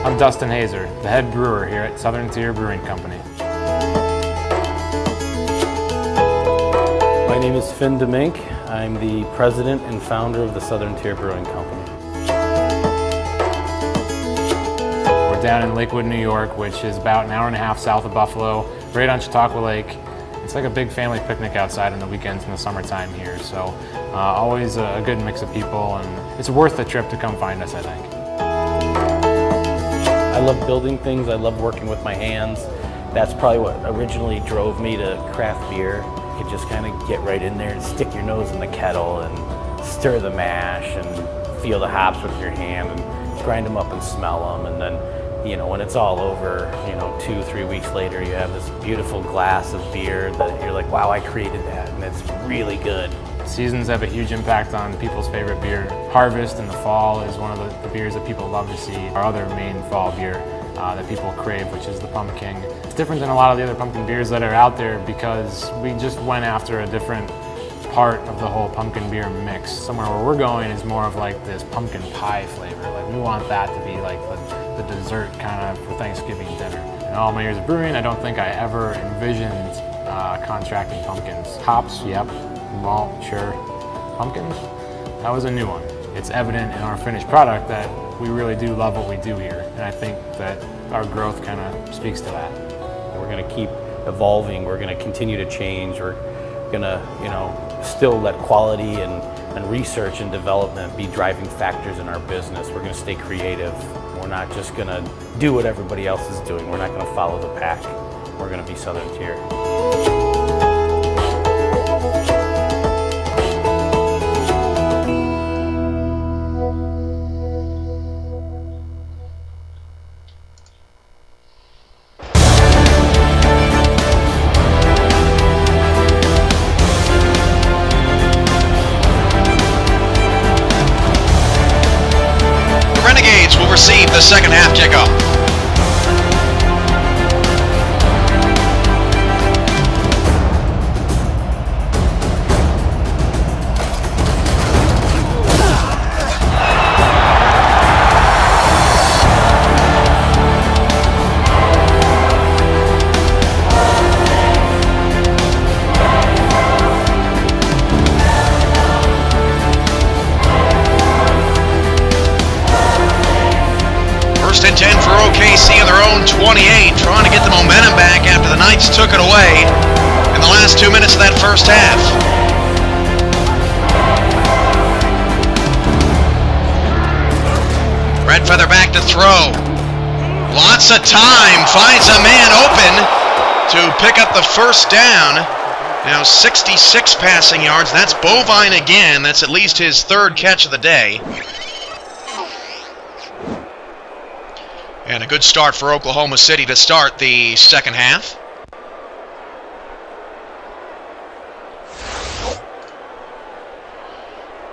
I'm Dustin Hazer, the head brewer here at Southern Tier Brewing Company. My name is Finn DeMink. I'm the president and founder of the Southern Tier Brewing Company. We're down in Lakewood, New York, which is about an hour and a half south of Buffalo, right on Chautauqua Lake. It's like a big family picnic outside on the weekends in the summertime here, so always a good mix of people, and it's worth the trip to come find us, I think. I love building things, I love working with my hands. That's probably what originally drove me to craft beer. You could just kind of get right in there and stick your nose in the kettle and stir the mash and feel the hops with your hand and grind them up and smell them. And then, you know, when it's all over, you know, 2-3 weeks later, you have this beautiful glass of beer that you're like, wow, I created that, and it's really good. Seasons have a huge impact on people's favorite beer. Harvest in the fall is one of the beers that people love to see. Our other main fall beer that people crave, which is the pumpkin. It's different than a lot of the other pumpkin beers that are out there because we just went after a different part of the whole pumpkin beer mix. Somewhere where we're going is more of like this pumpkin pie flavor. Like we want that to be like the dessert kind of for Thanksgiving dinner. In all my years of brewing, I don't think I ever envisioned contracting pumpkins. Hops, yep. Malt, sure. Pumpkins? That was a new one. It's evident in our finished product that we really do love what we do here, and I think that our growth kind of speaks to that. We're going to keep evolving, we're going to continue to change, we're going to, you know, still let quality and research and development be driving factors in our business. We're going to stay creative. We're not just going to do what everybody else is doing. We're not going to follow the pack. We're going to be Southern Tier. Receive the second half kickoff. First and 10 for OKC on their own 28, trying to get the momentum back after the Knights took it away in the last 2 minutes of that first half. Redfeather back to throw. Lots of time, finds a man open to pick up the first down. Now 66 passing yards, that's Bovine again, that's at least his third catch of the day. And a good start for Oklahoma City to start the second half.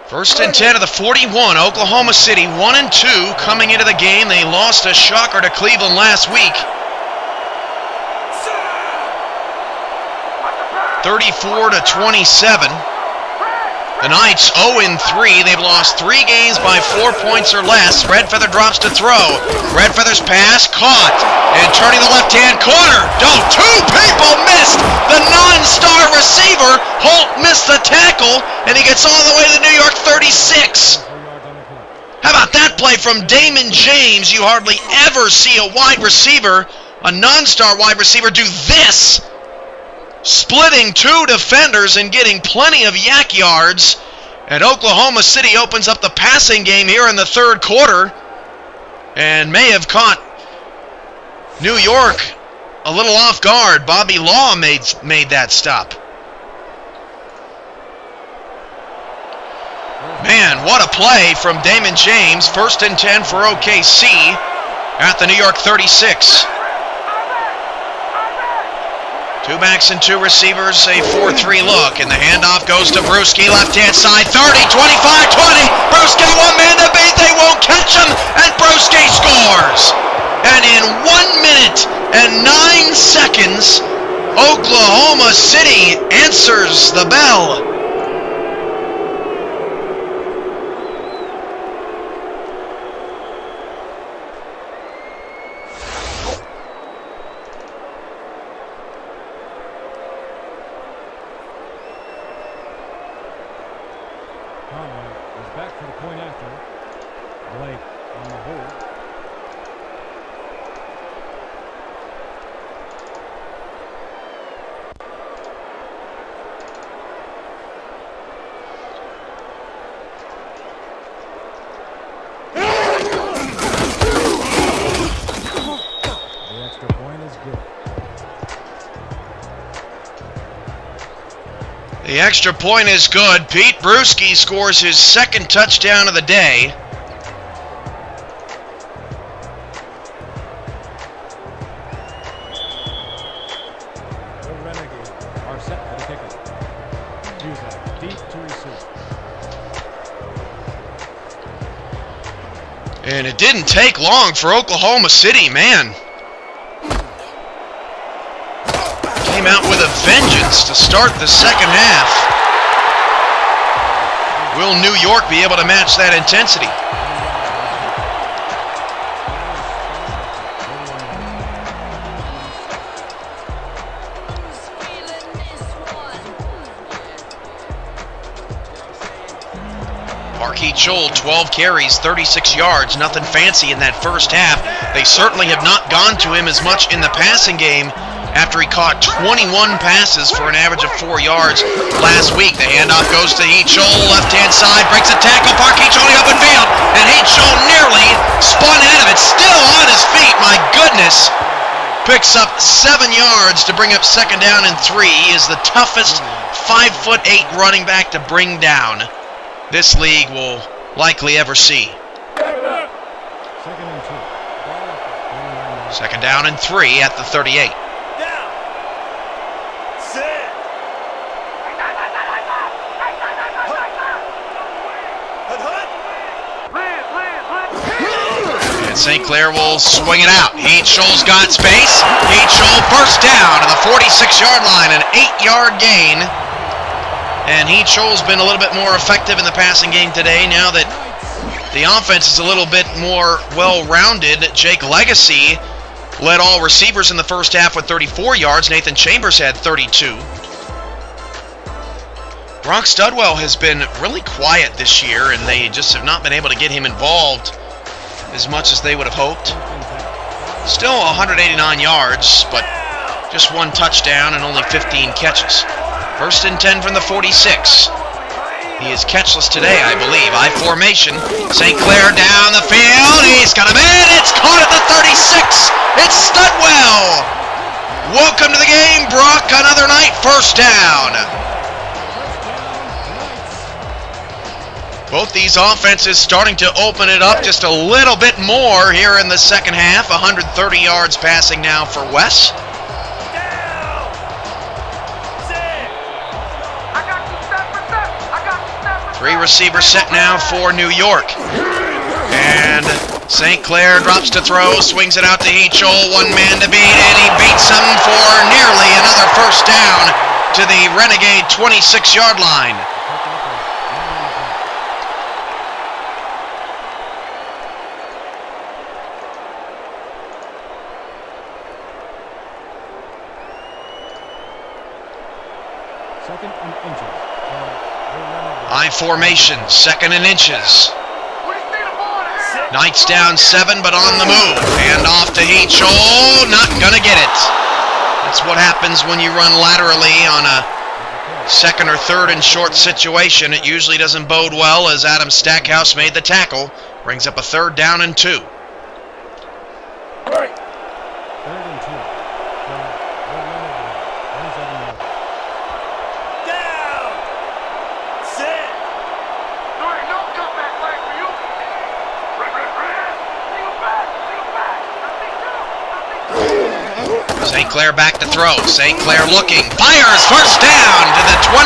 First and 10 of the 41. Oklahoma City 1-2 coming into the game. They lost a shocker to Cleveland last week. 34-27. The Knights 0-3. They've lost 3 games by 4 points or less. Redfeather drops to throw. Redfeather's pass caught. And turning the left-hand corner. Two people missed. The non-star receiver. Holt missed the tackle. And he gets all the way to the New York 36. How about that play from Damon James? You hardly ever see a wide receiver, a non-star wide receiver, do this. Splitting 2 defenders and getting plenty of yak yards. And Oklahoma City opens up the passing game here in the third quarter and may have caught New York a little off guard. Bobby Law made that stop. Man, what a play from Damon James. First and 10 for OKC at the New York 36. 2 backs and 2 receivers, a 4-3 look, and the handoff goes to Brewski, left-hand side, 30, 25, 20. Brewski, one man to beat, they won't catch him, and Brewski scores. And in 1 minute and 9 seconds, Oklahoma City answers the bell. Back for the point after. Blake on the hold. The extra point is good. The extra point is good. Pete Bruschi scores his second touchdown of the day. The Renegades are set for the kickoff. Juzak deep to receive. And it didn't take long for Oklahoma City, man. Came out with a vengeance to start the second half. Will New York be able to match that intensity? Marquis Chol, 12 carries, 36 yards, nothing fancy in that first half. They certainly have not gone to him as much in the passing game after he caught 21 passes for an average of 4 yards last week. The handoff goes to Chol, left-hand side, breaks a tackle, Marquis Chol in the open field, and Chol nearly spun out of it, still on his feet, my goodness. Picks up 7 yards to bring up second down and 3. He is the toughest 5'8" running back to bring down this league will likely ever see. Second down and 3 at the 38. And St. Clair will swing it out. Chol's got space. Chol first down to the 46-yard line, an 8-yard gain. And Chol's been a little bit more effective in the passing game today now that the offense is a little bit more well-rounded. Jake Legacy led all receivers in the first half with 34 yards. Nathan Chambers had 32. Brock Studwell has been really quiet this year, and they just have not been able to get him involved as much as they would have hoped. Still 189 yards, but just 1 touchdown and only 15 catches. First and 10 from the 46. He is catchless today, I believe. I formation. St. Clair down the field. He's got a man. It's caught at the 36. It's Studwell. Welcome to the game, Brock. Another night. First down. Both these offenses starting to open it up just a little bit more here in the second half. 130 yards passing now for Wes. Three receiver set now for New York. And St. Clair drops to throw, swings it out to Chol, 1 man to beat, and he beats him for nearly another first down to the Renegade 26-yard line. Second and inches. I formation, second and inches. Knights down 7, but on the move. Hand off to Chol, not gonna get it. That's what happens when you run laterally on a second or third and short situation. It usually doesn't bode well, as Adam Stackhouse made the tackle. Brings up a 3rd down and 2. St. Clair back to throw. St. Clair looking. Fires. First down to the 23.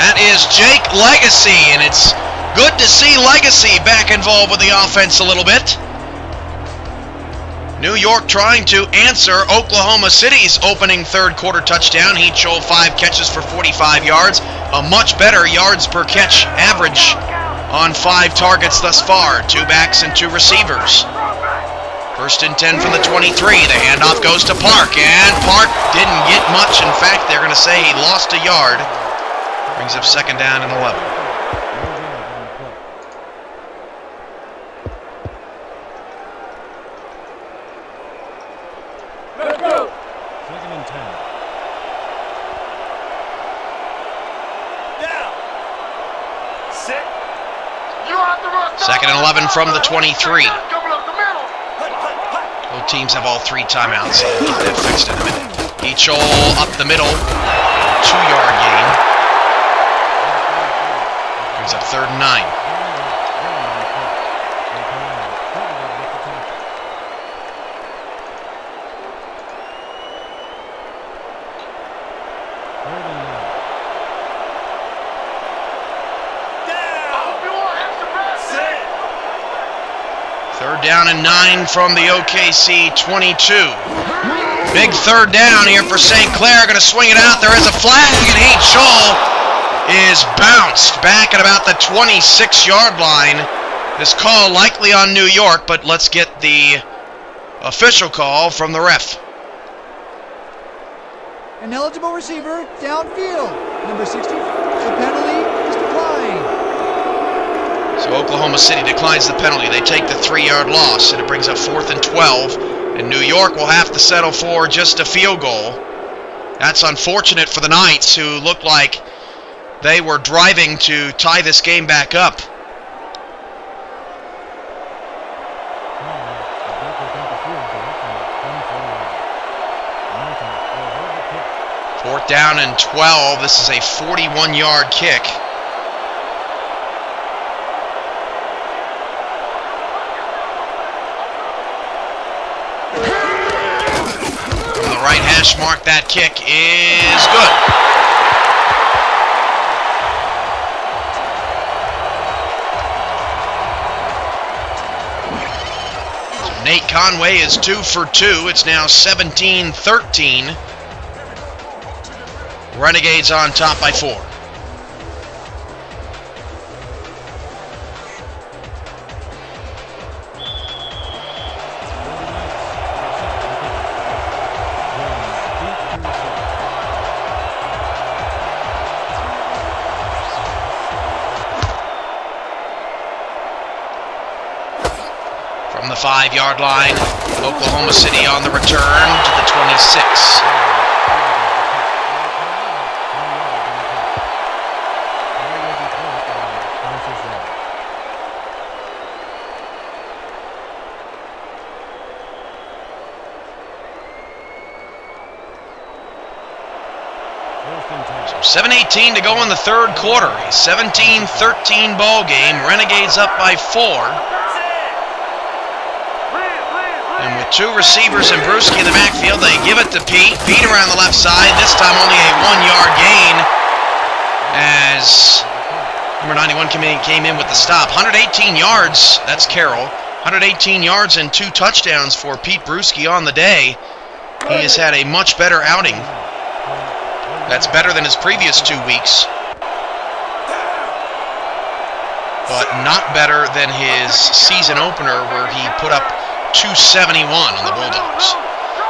That is Jake Legacy, and it's Good to see Legacy back involved with the offense a little bit. New York trying to answer Oklahoma City's opening third quarter touchdown. Heat Shoal 5 catches for 45 yards. A much better yards per catch average on 5 targets thus far. 2 backs and 2 receivers. First and 10 from the 23. The handoff goes to Park, and Park didn't get much. In fact, they're going to say he lost a yard. Brings up second down and 11. Let's go. Second and 10. Down. Sit. You have to run. Second and 11 from the 23. Coming up the middle. Both teams have all 3 timeouts, so we'll get that fixed in a minute. Heat Shoal up the middle. 2-yard gain. Brings up third and 9. Third down and 9 from the OKC 22. Big third down here for St. Clair. Going to swing it out. There is a flag, and Heat Shoal is bounced back at about the 26-yard line. This call likely on New York, but let's get the official call from the ref. An eligible receiver downfield. Number 60, the penalty is declined. So Oklahoma City declines the penalty. They take the 3-yard loss, and it brings up 4th and 12. And New York will have to settle for just a field goal. That's unfortunate for the Knights, who looked like they were driving to tie this game back up. Fourth down and 12. This is a 41-yard kick. From the right hash mark, that kick is good. So Nate Conway is 2 for 2. It's now 17-13. Renegades on top by 4. From the 5-yard line, Oklahoma City on the return to the 26. So 7:18 to go in the third quarter. A 17-13 ball game. Renegades up by 4. And with 2 receivers and Brewski in the backfield, they give it to Pete. Pete around the left side. This time only a 1-yard gain as number 91 came in with the stop. 118 yards. That's Carroll. 118 yards and 2 touchdowns for Pete Brewski on the day. He has had a much better outing. That's better than his previous 2 weeks, but not better than his season opener where he put up 271 on the Bulldogs.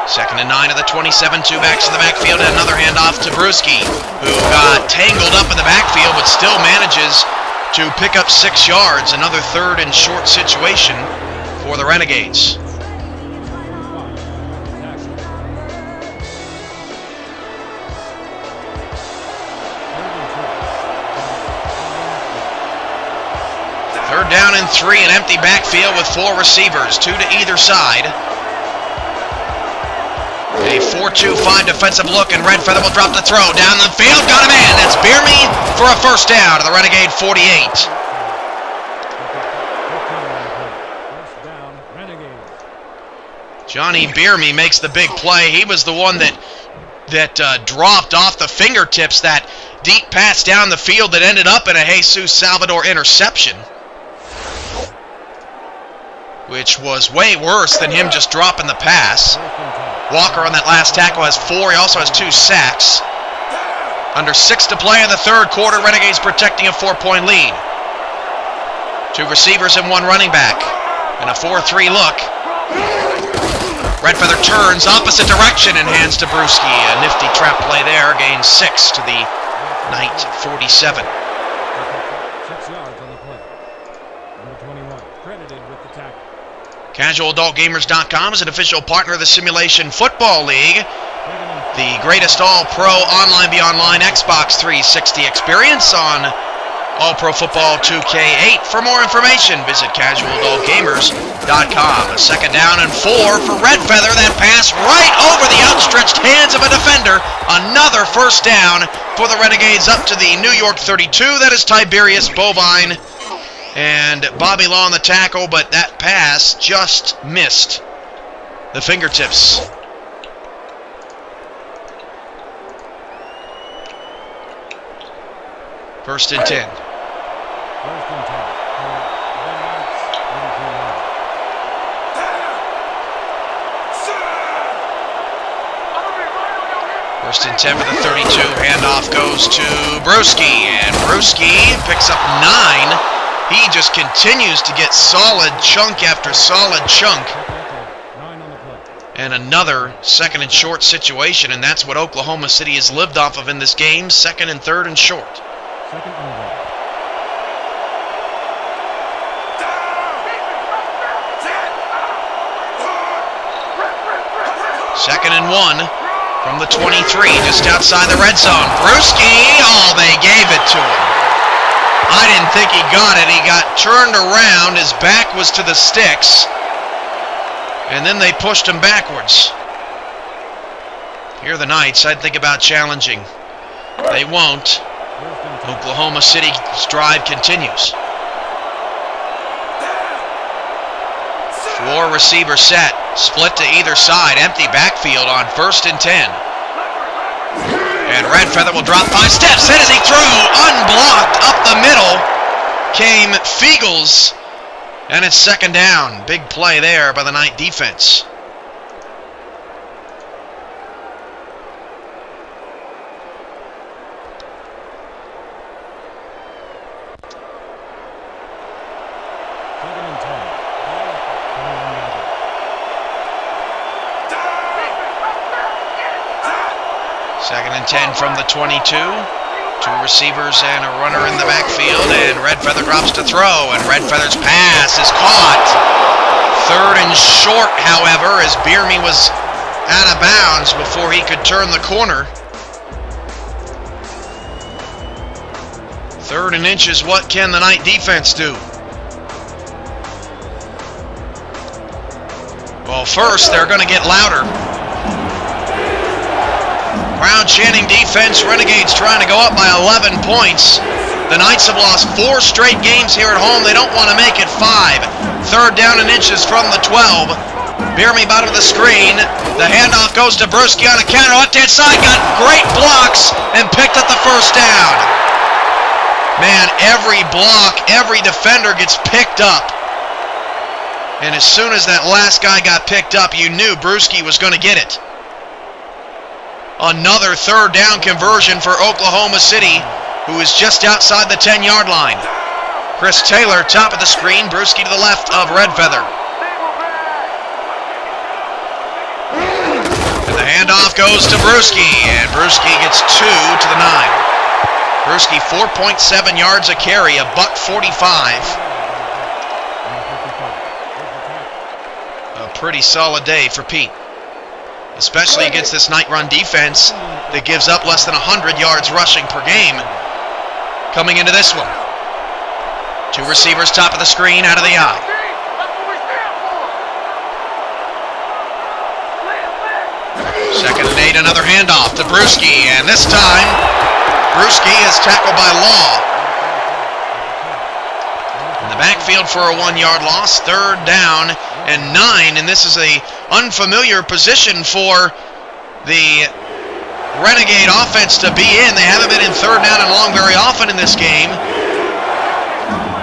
Second and 9 of the 27, 2 backs in the backfield, and another handoff to Brewski, who got tangled up in the backfield but still manages to pick up 6 yards. Another third and short situation for the Renegades. Third down and 3, an empty backfield with 4 receivers, 2 to either side. A 4-2-5 defensive look, and Red Feather will drop the throw down the field. Got him in. That's Bierme for a first down to the Renegade 48. Johnny Bierme makes the big play. He was the one that that dropped off the fingertips, that deep pass down the field that ended up in a Jesus Salvador interception, which was way worse than him just dropping the pass. Walker on that last tackle has 4. He also has 2 sacks. Under 6 to play in the third quarter, Renegades protecting a 4-point lead. 2 receivers and 1 running back. And a 4-3 look. Redfeather turns opposite direction and hands to Brewski. A nifty trap play there. Gains 6 to the Knight 47. 6 yards on the play. Number 21, credited with the tackle. CasualAdultGamers.com is an official partner of the Simulation Football League, the greatest all-pro online be online Xbox 360 experience on All-Pro Football 2K8. For more information, visit CasualAdultGamers.com. A second down and 4 for Redfeather. That pass right over the outstretched hands of a defender. Another first down for the Renegades up to the New York 32. That is Tiberius Bovine and Bobby Law on the tackle, but that pass just missed the fingertips. First and 10. First and 10. First and 10 for the 32. Handoff goes to Brewski, and Brewski picks up 9. He just continues to get solid chunk after solid chunk. And another second and short situation, and that's what Oklahoma City has lived off of in this game. Second and third and short. Second and 1. Second and 1 from the 23, just outside the red zone. Brewski, oh, they gave it to him. I didn't think he got it. He got turned around. His back was to the sticks. And then they pushed him backwards. Here are the Knights. I'd think about challenging. They won't. Oklahoma City's drive continues. 4 receivers set. Split to either side. Empty backfield on first and 10. And Redfeather will drop 5 steps. Hit as he threw. Unblocked up the middle came Fiegels. And it's second down. Big play there by the Knight defense. Second and 10. Second and 10 from the 22. 2 receivers and a runner in the backfield, and Redfeather drops to throw, and Redfeather's pass is caught. Third and short, however, as Bierme was out of bounds before he could turn the corner. Third and inches, what can the Knight defense do? Well, first, they're going to get louder. Crowd chanting defense. Renegades trying to go up by 11 points. The Knights have lost 4 straight games here at home. They don't want to make it 5. Third down and inches from the 12. Bierme bottom of the screen. The handoff goes to Brewski on a counter. Left-hand side, got great blocks and picked up the first down. Man, every block, every defender gets picked up. And as soon as that last guy got picked up, you knew Brewski was going to get it. Another third down conversion for Oklahoma City, who is just outside the 10-yard line. Chris Taylor, top of the screen. Brewski to the left of Redfeather. And the handoff goes to Brewski, and Brewski gets 2 to the 9. Brewski 4.7 yards a carry, a $1.45. A pretty solid day for Pete, especially against this Knight run defense that gives up less than 100 yards rushing per game. Coming into this one, 2 receivers top of the screen, out of the eye. Second and 8, another handoff to Brewski, and this time Brewski is tackled by Law. In the backfield for a 1-yard loss. Third down and 9, and this is a unfamiliar position for the Renegade offense to be in. They haven't been in third down and long very often in this game.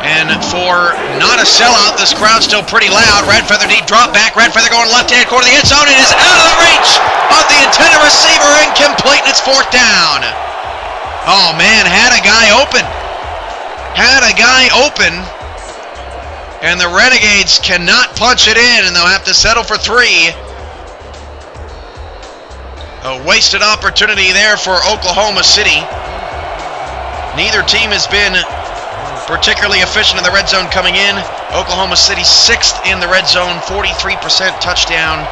And for not a sellout, this crowd's still pretty loud. Red Feather deep drop back. Red Feather going left-hand corner of the end zone. It is out of the reach of the intended receiver. Incomplete, and it's fourth down. Oh, man, had a guy open. And the Renegades cannot punch it in, and they'll have to settle for 3. A wasted opportunity there for Oklahoma City. Neither team has been particularly efficient in the red zone coming in. Oklahoma City 6th in the red zone, 43% touchdown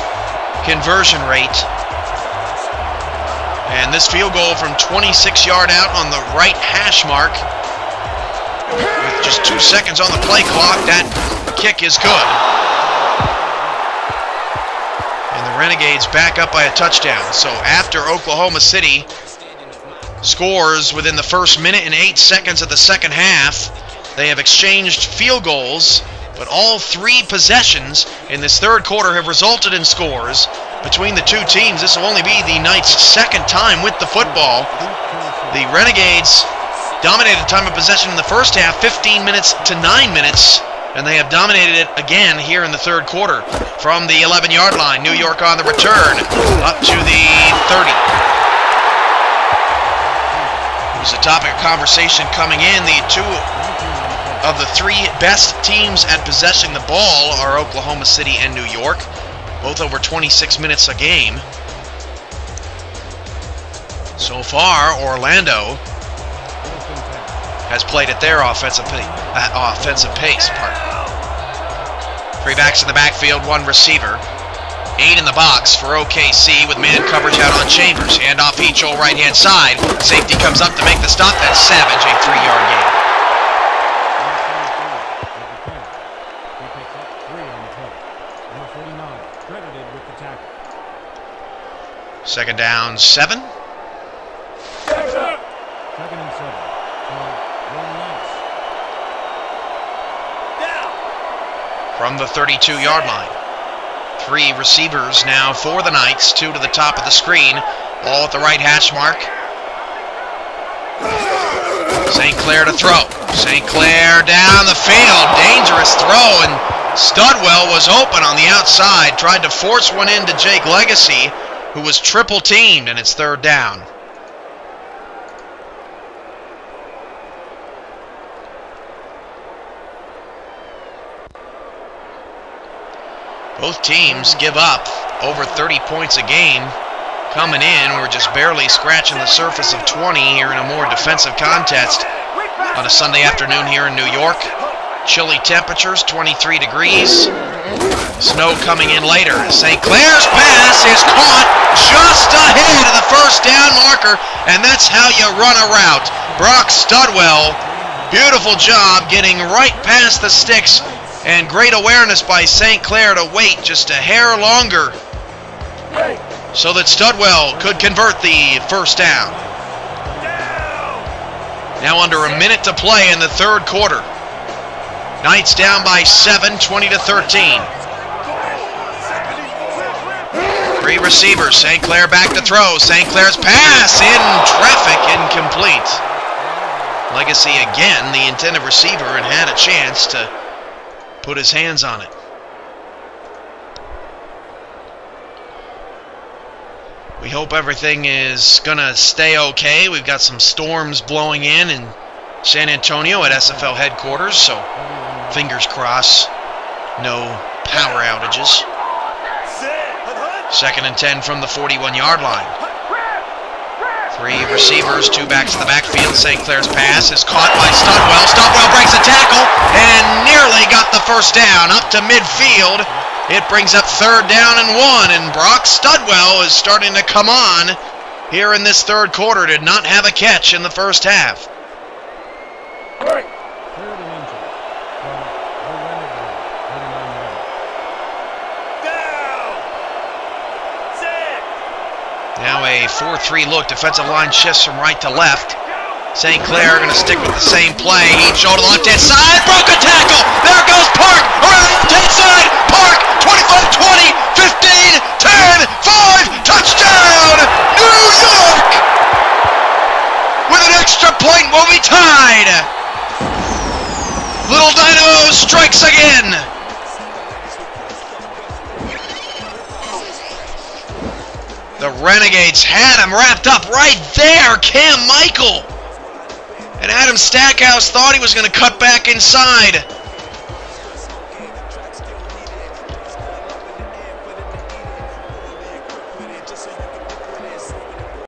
conversion rate. And this field goal from 26 yard out on the right hash mark, with just 2 seconds on the play clock, that kick is good. And the Renegades back up by a touchdown. So after Oklahoma City scores within the first minute and 8 seconds of the second half, they have exchanged field goals, but all 3 possessions in this third quarter have resulted in scores between the 2 teams. This will only be the Knights' second time with the football. The Renegades dominated time of possession in the first half, 15 minutes to 9 minutes, and they have dominated it again here in the third quarter. From the 11-yard line, New York on the return, up to the 30. It was a topic of conversation coming in. The 2 of the 3 best teams at possessing the ball are Oklahoma City and New York, both over 26 minutes a game. So far, Orlando has played at their offensive pace. 3 backs in the backfield, 1 receiver. 8 in the box for OKC with man coverage out on Chambers. Hand off Heachel, right-hand side. Safety comes up to make the stop. That's Savage, a 3-yard gain. Second down, 7. Second and 7. From the 32-yard line. 3 receivers now for the Knights, 2 to the top of the screen, all at the right hash mark. St. Clair to throw. St. Clair down the field, dangerous throw, and Studwell was open on the outside, tried to force one into Jake Legacy, who was triple teamed, and it's third down. Both teams give up over 30 points a game. Coming in, we're just barely scratching the surface of 20 here in a more defensive contest on a Sunday afternoon here in New York. Chilly temperatures, 23 degrees. Snow coming in later. St. Clair's pass is caught just ahead of the first down marker, and that's how you run a route. Brock Studwell, beautiful job getting right past the sticks, and great awareness by St. Clair to wait just a hair longer so that Studwell could convert the first down. Now under a minute to play in the third quarter. Knights down by 7, 20-13. 3 receivers. St. Clair back to throw. St. Clair's pass in traffic, incomplete. Legacy again, the intended receiver, and had a chance to put his hands on it. We hope everything is gonna stay okay. We've got some storms blowing in San Antonio at SFL headquarters, so fingers crossed, no power outages. Second and 10 from the 41-yard line. 3 receivers, 2 backs in the backfield. St. Clair's pass is caught by Studwell. Studwell breaks a tackle and nearly got the first down up to midfield. It brings up third down and 1, and Brock Studwell is starting to come on here in this third quarter. Did not have a catch in the first half. Now a 4-3 look. Defensive line shifts from right to left. St. Clair going to stick with the same play. Heat show to the left-hand side. Broke a tackle. There goes Park. Around the left-hand side. Park. 25, 20, 15, 10, 5. Touchdown, New York! tied. Little Dynamo strikes again. The Renegades had him wrapped up right there, Cam Michael. And Adam Stackhouse thought he was going to cut back inside.